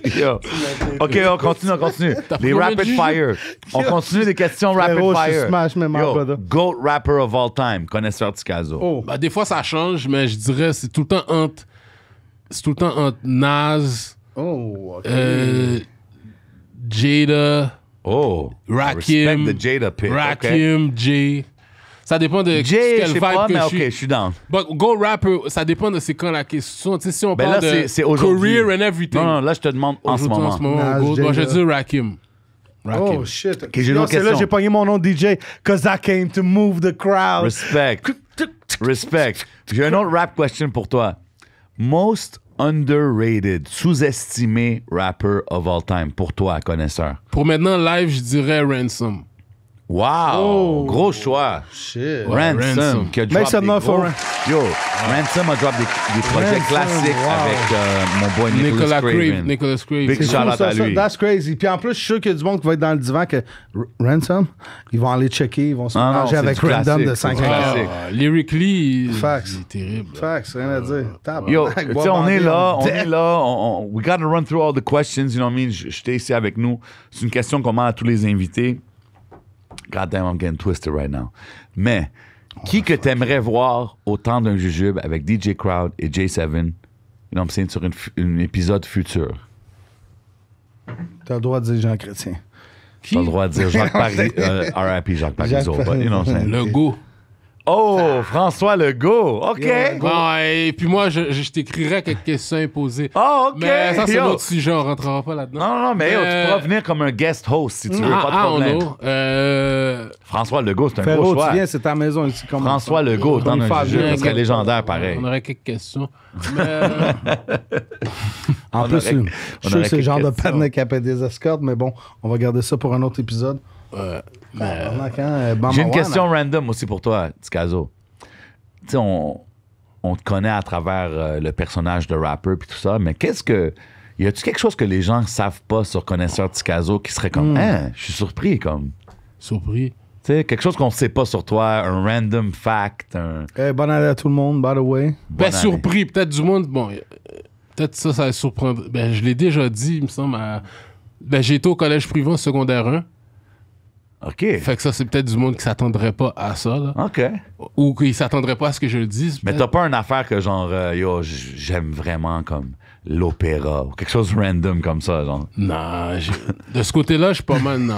Yo. OK, on continue. Les combien rapid de jujubes? fire. On continue les questions rapid Frérot, je fire. smash, mais my brother. GOAT rapper of all time, connaisseur Ticazo. Oh. Bah, des fois, ça change, mais je dirais c'est tout le temps entre Nas, Oh, OK. Jada, Oh. Rakim, Respect the Jada pick. OK. Rakim, Jay. Ça dépend de Jay, je quel sais vibe pas, que mais je OK, suis. je suis down. But go rapper, ça dépend de c'est quand la question. Tu sais, si on Ben parle là, de c'est aujourd'hui. career and everything. Non, là, je te demande en ce Aujourd'hui, moment. Nas, go. Moi, je Jada. dis Rakim. Rakim. Oh, shit. j'ai une Yo, autre c'est là question. j'ai pogné mon nom de DJ, cause I came to move the crowd. Respect. Respect. J'ai un autre rap question pour toi. Most underrated, sous-estimé rapper of all time, pour toi, connaisseur. Pour maintenant, live, je dirais Ransom. Wow! Gros choix. Shit. Ransom, qui a Make drop some des noise for gros... Ran- Yo, Ransom a drop des projets Ransom, classiques wow. avec mon boy Nicholas Craven. Nicolas Crave. Big C'est shout cool, out ça, à lui. That's crazy. Puis en plus, je suis sûr qu'il y a du monde qui va être dans le divan que Ransom, ils vont aller checker, ils vont se Ah non, mélanger c'est avec du Random classique, de c'est 5 du classique. ans. Lyrically, Facts. c'est terrible. Facts, rien à dire. Tabarnak, Yo, tu sais, bois on bandé, est là, on dead. we gotta run through all the questions, you know what I mean? J'étais ici avec nous. C'est une question qu'on demande à tous les invités. God damn, I'm getting twisted right now. Mais, qui que t'aimerais voir au temps d'un jujube avec DJ Crowd et J7, you know what I'm saying, sur un épisode futur? T'as le droit de dire Jean Chrétien. T'as le droit de dire Jacques Paris, RIP Jacques Parizeau, Jacques but you know what I'm saying? Le go. Oh, François Legault, OK. Bon, et puis moi, je t'écrirais quelques questions imposées. Oh, OK. Mais ça, c'est Yo. un autre sujet, on rentrera pas là-dedans. Non, mais yo, tu pourras venir comme un guest host si tu veux, pas de problème. François Legault, c'est un gros Frérot, choix. tu viens, c'est ta maison ici. Comme François Legault, dans un jeu, ça serait légendaire, pareil. On aurait quelques questions. Mais, En plus, aurait- je sais que c'est le genre de quelques questions. panne qui appelle des escortes, mais bon, on va garder ça pour un autre épisode. J'ai une question random aussi pour toi, Ticazo. Tu sais, on te connaît à travers le personnage de rapper puis tout ça, mais y a-tu quelque chose que les gens savent pas sur connaisseur Ticazo qui serait comme, hein, je suis surpris, comme. surpris. Tu sais, quelque chose qu'on sait pas sur toi, un random fact, un... Hey, bonne année à tout le monde, by the way. Bonne année. Surpris, peut-être du monde, bon, peut-être ça va surprendre. Ben, je l'ai déjà dit, il me semble, ben, j'ai été au collège privé en secondaire 1. OK. Fait que ça, c'est peut-être du monde qui s'attendrait pas à ça, là. OK. Ou qui s'attendrait pas à ce que je le dise. Mais t'as pas une affaire que genre, yo, j'aime vraiment comme l'opéra ou quelque chose random comme ça, genre. Non, de ce côté-là, je suis pas mal, non.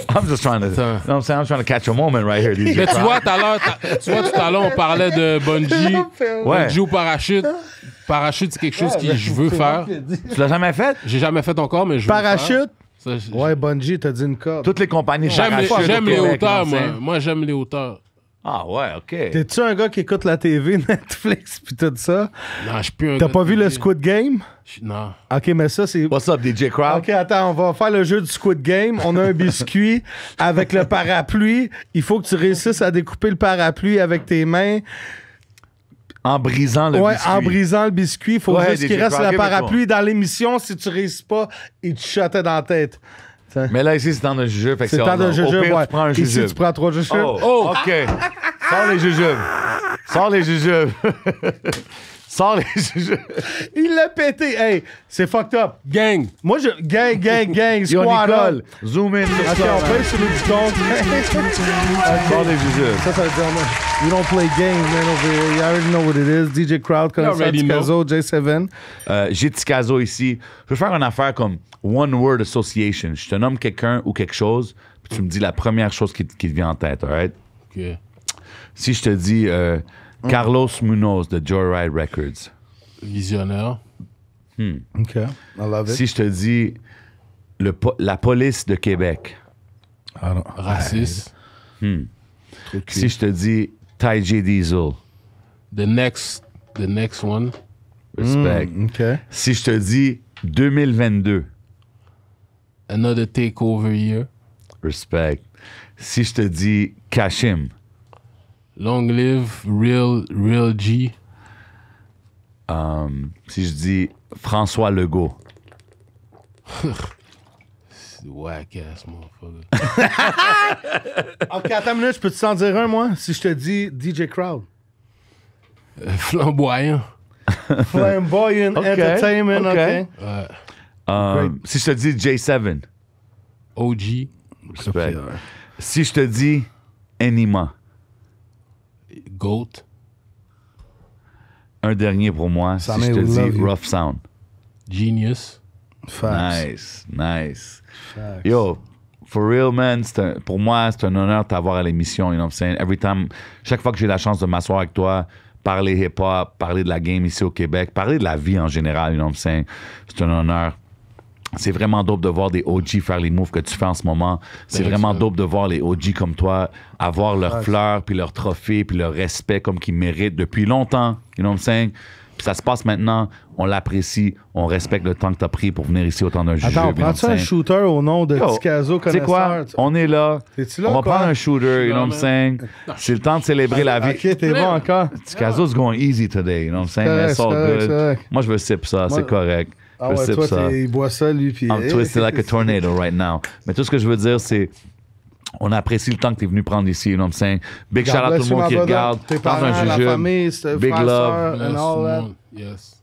I'm just trying to, you know what I'm saying? I'm trying to catch a moment right here, DJ. Mais tu vois, tout à l'heure, on parlait de bungee. Ouais. Bungee ou parachute. Parachute, c'est quelque chose que je veux faire. Tu l'as jamais fait? J'ai jamais fait encore, mais je veux Parachute? le faire. Ça, Ouais, Bungie, t'as dit une corde. Toutes les compagnies J'aime parachutes j'aime au les Québec, hauteurs, you know what I'm moi. saying? Moi, j'aime les hauteurs. Ah ouais, OK. T'es-tu un gars qui écoute la TV, Netflix, pis tout ça? Non, je suis plus un T'as gars pas de vu le TV. Squid Game? Non. Ok, mais ça, c'est. What's up, DJ Crowd? Ok, attends, on va faire le jeu du Squid Game. On a un biscuit avec le parapluie. Il faut que tu réussisses à découper le parapluie avec tes mains. En brisant le biscuit. En brisant le biscuit. Il faut Ouais, juste qu'il DJ reste Crowd, le give it parapluie dans l'émission. Si tu réussis pas, il te chutait dans la tête. Mais là, ici, c'est temps d'un jujube. C'est temps d'un jujube, Au pire, ouais. tu prends un Ici, jujube. tu prends 3 jujubes. Oh, OK. Sors les jujubes. Sors les jujubes. Sors les jujubes. Il l'a pété. Hey, c'est fucked up. Gang. Moi, je. Gang, Yo, squad Nicole, up. zoom in. sur Ok, ça, on man. paye sur le bouton. Sors les jujubes. Ça veut dire, man, we don't play games, man, over here. You already know what it is. DJ Crowd, Connaisseur already Ticazo, J7. J'ai Ticazo ici. Je veux faire une affaire comme one word association. Je te nomme quelqu'un ou quelque chose, puis tu me dis la première chose qui te vient en tête, alright? OK. Si je te dis Carlos Munoz de Joyride Records. Visionnaire. OK, I love it. Si je te dis la police de Québec. Raciste. Si je te dis Ty J Diesel. The next one. Respect. OK. Si je te dis 2022. Another takeover year. Respect. Si je te dis Kashim. Long live real G. Si je dis François Legault. Whack ass motherfucker. OK, attends une minute, je peux t'en dire un, moi? Si je te dis DJ Crowd. Flamboyant. Flamboyant Entertainment, OK. Si je te dis J7. OG. Respect. Si je te dis Enima. Goat. Un dernier pour moi. Si je te dis Rough Sound. Genius. Facts. Nice. Yo, for real, man, pour moi, c'est un honneur de t'avoir à l'émission, you know what I'm saying? Every time, chaque fois que j'ai la chance de m'asseoir avec toi, parler hip-hop, parler de la game ici au Québec, parler de la vie en général, you know what I'm saying? C'est un honneur. C'est vraiment dope de voir des OG faire les moves que tu fais en ce moment. C'est vraiment dope de voir les OG comme toi avoir leurs fleurs, puis leurs trophées, puis leur respect comme qu'ils méritent depuis longtemps, you know what I'm saying? Puis ça se passe maintenant, on l'apprécie, on respecte le temps que tu as pris pour venir ici au temps d'un jujube. Attends, prends-tu un shooter au nom de Ticazo, Tu sais quoi? Connaisseur? On est là. T'es-tu là, On va quoi? prendre un shooter, you know what I'm saying? C'est le temps de célébrer la vie. OK, t'es bon encore. Ticazo's going easy today, you know what I'm saying? Correct, That's all correct, good. correct. Moi, je veux sip ça, c'est correct. Ah Je veux ouais, sip toi, ça. il boit ça, lui, puis... I'm twisted like a tornado right now. Mais tout ce que je veux dire, c'est on apprécie le temps que tu es venu prendre ici, you know what I'm saying? Big shout out à tout le monde qui regarde. Tes Dans parents, un la jujube. famille, Big frères, love. sœurs, and all that. Yes.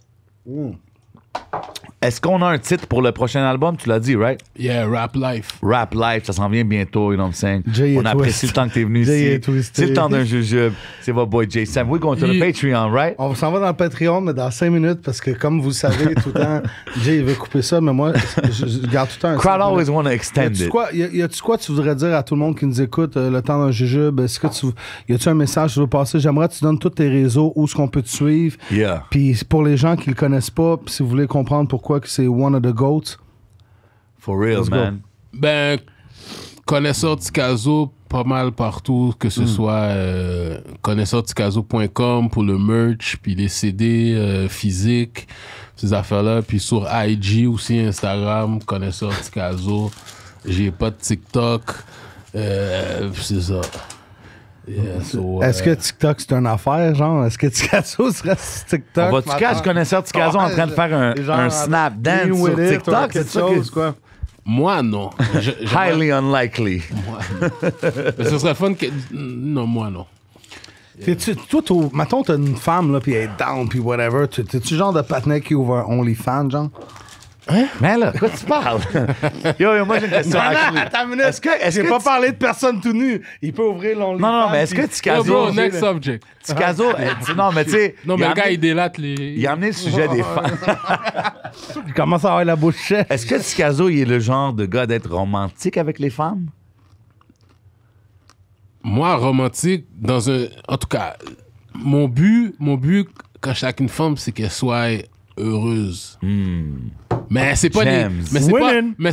Est-ce qu'on a un titre pour le prochain album? Tu l'as dit, right? Yeah, Rap Life. Rap Life, ça s'en vient bientôt, you know what I'm saying? Jay On est apprécie twist. le temps que tu es venu Jay ici. est twisté. C'est le temps d'un jujube. C'est votre boy Jay Sam. We're going to the Patreon, right? On s'en va dans le Patreon, mais dans 5 minutes, parce que comme vous le savez, tout le temps, Jay, il veut couper ça, mais moi, je garde tout le temps un Crowd 5 always minutes. want to extend it. Y a-tu quoi tu voudrais dire à tout le monde qui nous écoute le temps d'un jujube? Est-ce que y a-tu un message que tu veux passer? J'aimerais que tu donnes tous tes réseaux, où est-ce qu'on peut te suivre. Yeah. Puis pour les gens qui le connaissent pas, si vous voulez comprendre pourquoi que c'est one of the GOATs. For real, Let's go. man. Ben, connaisseur Ticazo, pas mal partout, que ce soit connaisseurticazo.com pour le merch, puis les CD physiques, ces affaires-là. Puis sur IG aussi, Instagram, connaisseur Ticazo. J'ai pas de TikTok. C'est ça. Yeah, so, Est-ce que TikTok c'est une affaire, genre? Est-ce que Ticazo serait sur TikTok? On va-tu cacher connaisseur Ticazo en train de faire un snap dance sur TikTok? C'est ça que... quoi? Moi, non. Highly unlikely. Mais ce serait fun que... Non, moi, non. Toi, mettons, t'as une femme, là, puis elle est down, puis whatever. T'es-tu le genre de patinet qui ouvre un OnlyFans, genre? Mais là, quoi tu parles? yo, moi j'ai une question. Non, attends une minute. J'ai pas parlé de personne tout nu. Il peut ouvrir l'OnlyFans. Non, mais est-ce que Tikazo... Bro, next subject. Tikazo, non, mais tu sais... Non, mais le gars, il délate les... Il a amené le sujet des femmes. Il commence à avoir la bouche chère. Est-ce que Tikazo, il est le genre de gars d'être romantique avec les femmes? Moi, romantique, dans un... En tout cas, mon but quand je suis avec une femme, c'est qu'elle soit heureuse. Mais c'est pas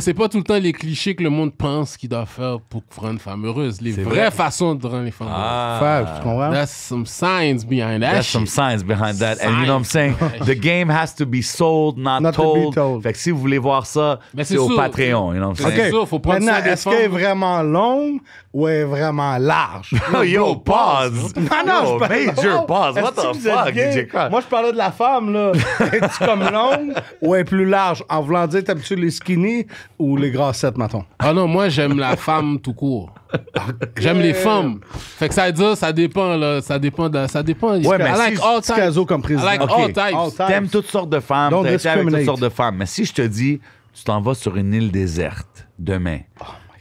c'est pas tout le temps les clichés que le monde pense qu'il doit faire pour rendre une femme heureuse. Les vraies façons de rendre les femmes heureuses. Tu comprends? There's some science behind that. There's some science behind that. And you know what I'm saying? The game has to be sold, not to be told. told. Fait que si vous voulez voir ça, Mais c'est c'est au sûr. Patreon. You know what I'm saying? C'est sûr, faut prendre Maintenant, ça des est-ce qu'elle est femmes. vraiment longue ou elle est vraiment large? Yo, pause. Non, Yo, major pause. What the fuck, DJ Crowd? Moi, je parlais de la femme, là. Es-tu comme longue ou elle est plus large? En voulant dire, t'aimes-tu les skinny ou les grassettes, mettons? Ah non, moi, j'aime la femme tout court. J'aime les femmes. Fait que ça veut dire, ça dépend, là. Ça dépend. Ouais, mais I like si all types. Tikazo comme président. I like Ok. all types. All types. T'aimes toutes sortes de femmes, Don't t'as été avec toutes discriminate. sortes de femmes. Mais si je te dis, tu t'en vas sur une île déserte demain,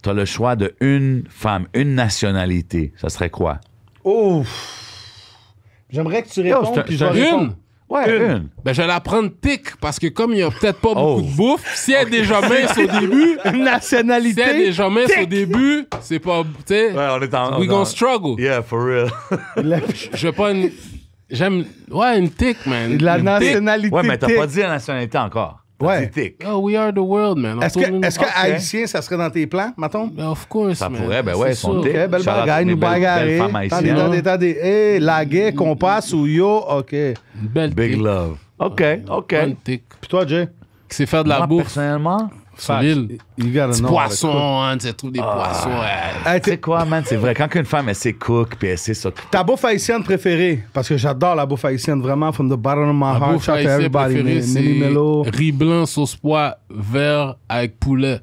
t'as le choix de une femme, une nationalité, ça serait quoi? Oh! J'aimerais que tu Yo, répondes, c'est puis je un- vais c'est répondre. Une. Ouais, une. Ben, je vais la prendre tic, parce que comme il n'y a peut-être pas Oh. beaucoup de bouffe, si elle est déjà mince au début, Une nationalité. si elle est déjà mince au début, c'est pas, tu sais, Ouais, on est en... we gonna struggle. Yeah, for real. Je veux pas une... J'aime... Ouais, une tic, man. La Une tic. nationalité. Ouais, mais t'as tic. pas dit la nationalité encore. T'as Ouais. dit tic. Oh, we are the world, man. Est-ce que haïtien, ça serait dans tes plans, mettons? Of course, Ça man. pourrait, ben ouais, C'est son sûr. tic. Ok, belle Shout out bagaille, mes nous belles bagarrer. femmes haïtiennes. Attendez. Hey, la guerre, qu'on passe ou yo, OK. Une belle Big tic. love. OK. Bonne tic. Puis toi, Jay? Qui sait faire de la Moi, bouffe personnellement, sur l'île. You gotta Petit know. poisson, hein, tu sais, trouves des poissons. Hey, tu sais quoi, man, c'est vrai. Quand une femme, elle sait cook, puis elle sait ça. ta bouffe haïtienne préférée? Parce que j'adore la bouffe haïtienne, vraiment, from the bottom of my Ma heart. bouffe Shout out to haïtienne everybody. préférée, Mini Mello. c'est riz blanc, sauce pois, vert avec poulet.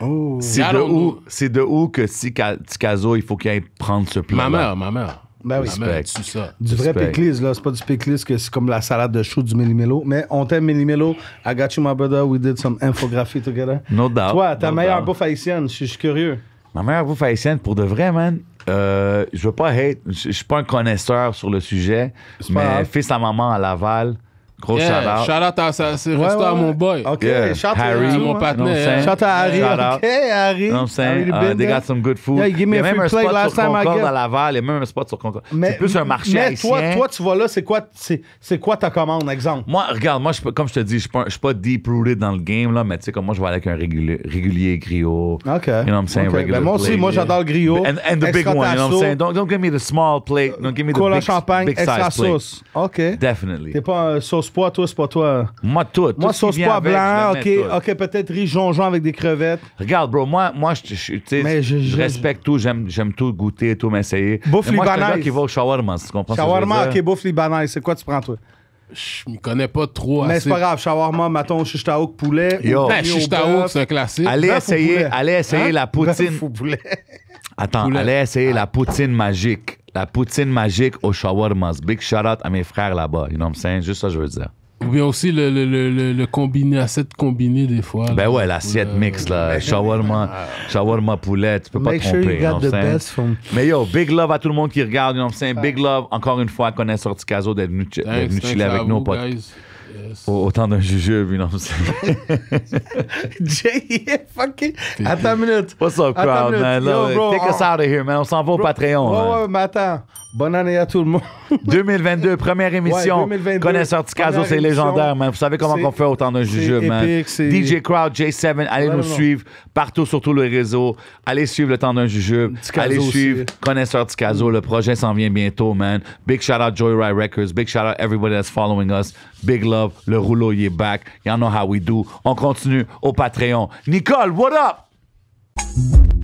Oh. C'est de où que Tikazo, il faut qu'il aille prendre ce plat. Ma mère. Ben oui. Ma mère, tu ça. Du vrai Respect. pickles, là. C'est pas du pickles que c'est comme la salade de chou du Mini-Mello. Mais on t'aime, Mini-Mello. I got you, my brother. We did some infography together. No doubt. Toi, ta No meilleure doubt. bouffe haïtienne, je suis curieux. Ma meilleure bouffe haïtienne, pour de vrai, man, je veux pas hate, je suis pas un connaisseur sur le sujet, pas mais grave. fils à maman à Laval, gros Yeah, shout-out. shout-out à ça, c'est resto à mon boy. OK, Yeah. shout Harry, out mon to partenaire. Shout out à Harry. Shout out. OK, Harry. You know what I'm saying? Harry the They Bender. got some good food. Yeah, he gave me il y a a même free un plate spot last sur time I Concorde get. à Laval, il y a même un spot sur Concorde. Mais, C'est plus un marché mais haïtien. toi, tu vas là, c'est quoi ta commande, exemple? Moi, regarde, comme je te dis, je suis pas deep-rooted dans le game, là, mais tu sais, comme moi, je vais aller avec un régulier griot. OK. You know what I'm saying? OK. Regular Ben, moi aussi, plate. moi, j'adore le griot. And the big Extra one, you know what I'm tasso, saying? Don't give me the small plate. Don't give me the cola big, champagne, big extra size plate. sauce. OK. Definitely. T'es pas un sauce pois, toi, c'est pas toi. Moi, tout. Moi, Tout ce qui sauce vient pois avec, blanc, je le mets tout. OK, peut-être riz jonjon avec des crevettes. Regarde, bro, moi tu sais, Mais je respecte tout, j'aime tout goûter, tout m'essayer. Bouffe Mais moi, je suis un libanaise. gars qui va au shawarma, tu comprends ce que je Shawarma, veux dire? OK, bouffe libanaise, c'est quoi tu prends, toi? Je m'y connais pas trop Mais assez. c'est pas grave, shawarma, mettons, shish taouk, poulet. Yo. ou Ben, bouilli au shish taouk, bœuf. c'est un classique. Allez Bœuf ou poulet? essayer la poutine. Bœuf ou poulet. Attends, Poulet. allez essayer la poutine magique. La poutine magique au shawarma. Big shout out à mes frères là-bas. You know what I'm saying? Juste ça, je veux dire. Ou bien aussi le combiné, assiette combinée des fois. Ben là. ouais, l'assiette mix, là. Shawarma poulet, tu peux pas te Make sure tromper. you You know got what the I'm saying? best from... Mais yo, big love à tout le monde qui regarde, you know what I'm saying? Big love, encore une fois, à Connaisseur Tikazo d'être venu chiller avec nous pas. autant d'un jujube, you know what I'm saying? Jay, fucking... Attends une minute. What's up, Attends crowd, une man? minute. Yo, Là, bro, take us out of here, man. On s'en va au Patreon. Ouais, man. ouais, mais attends. Bonne année à tout le monde. 2022, première émission. Ouais, 2022, Connaisseur Tikazo, première c'est émission. légendaire, man. Vous savez comment C'est- on fait autant d'un jujube, man. épique, c'est- DJ Crowd, J7, allez nous suivre partout sur tous les réseaux. Allez suivre le temps d'un jujube. Tikazo Allez aussi. suivre Connaisseur Tikazo. Le projet s'en vient bientôt, man. Big shout out Joyride Records. Big shout out everybody that's following us. Big love. Le rouleau, il est back. Y'all know how we do. On continue au Patreon. Nicole, what up?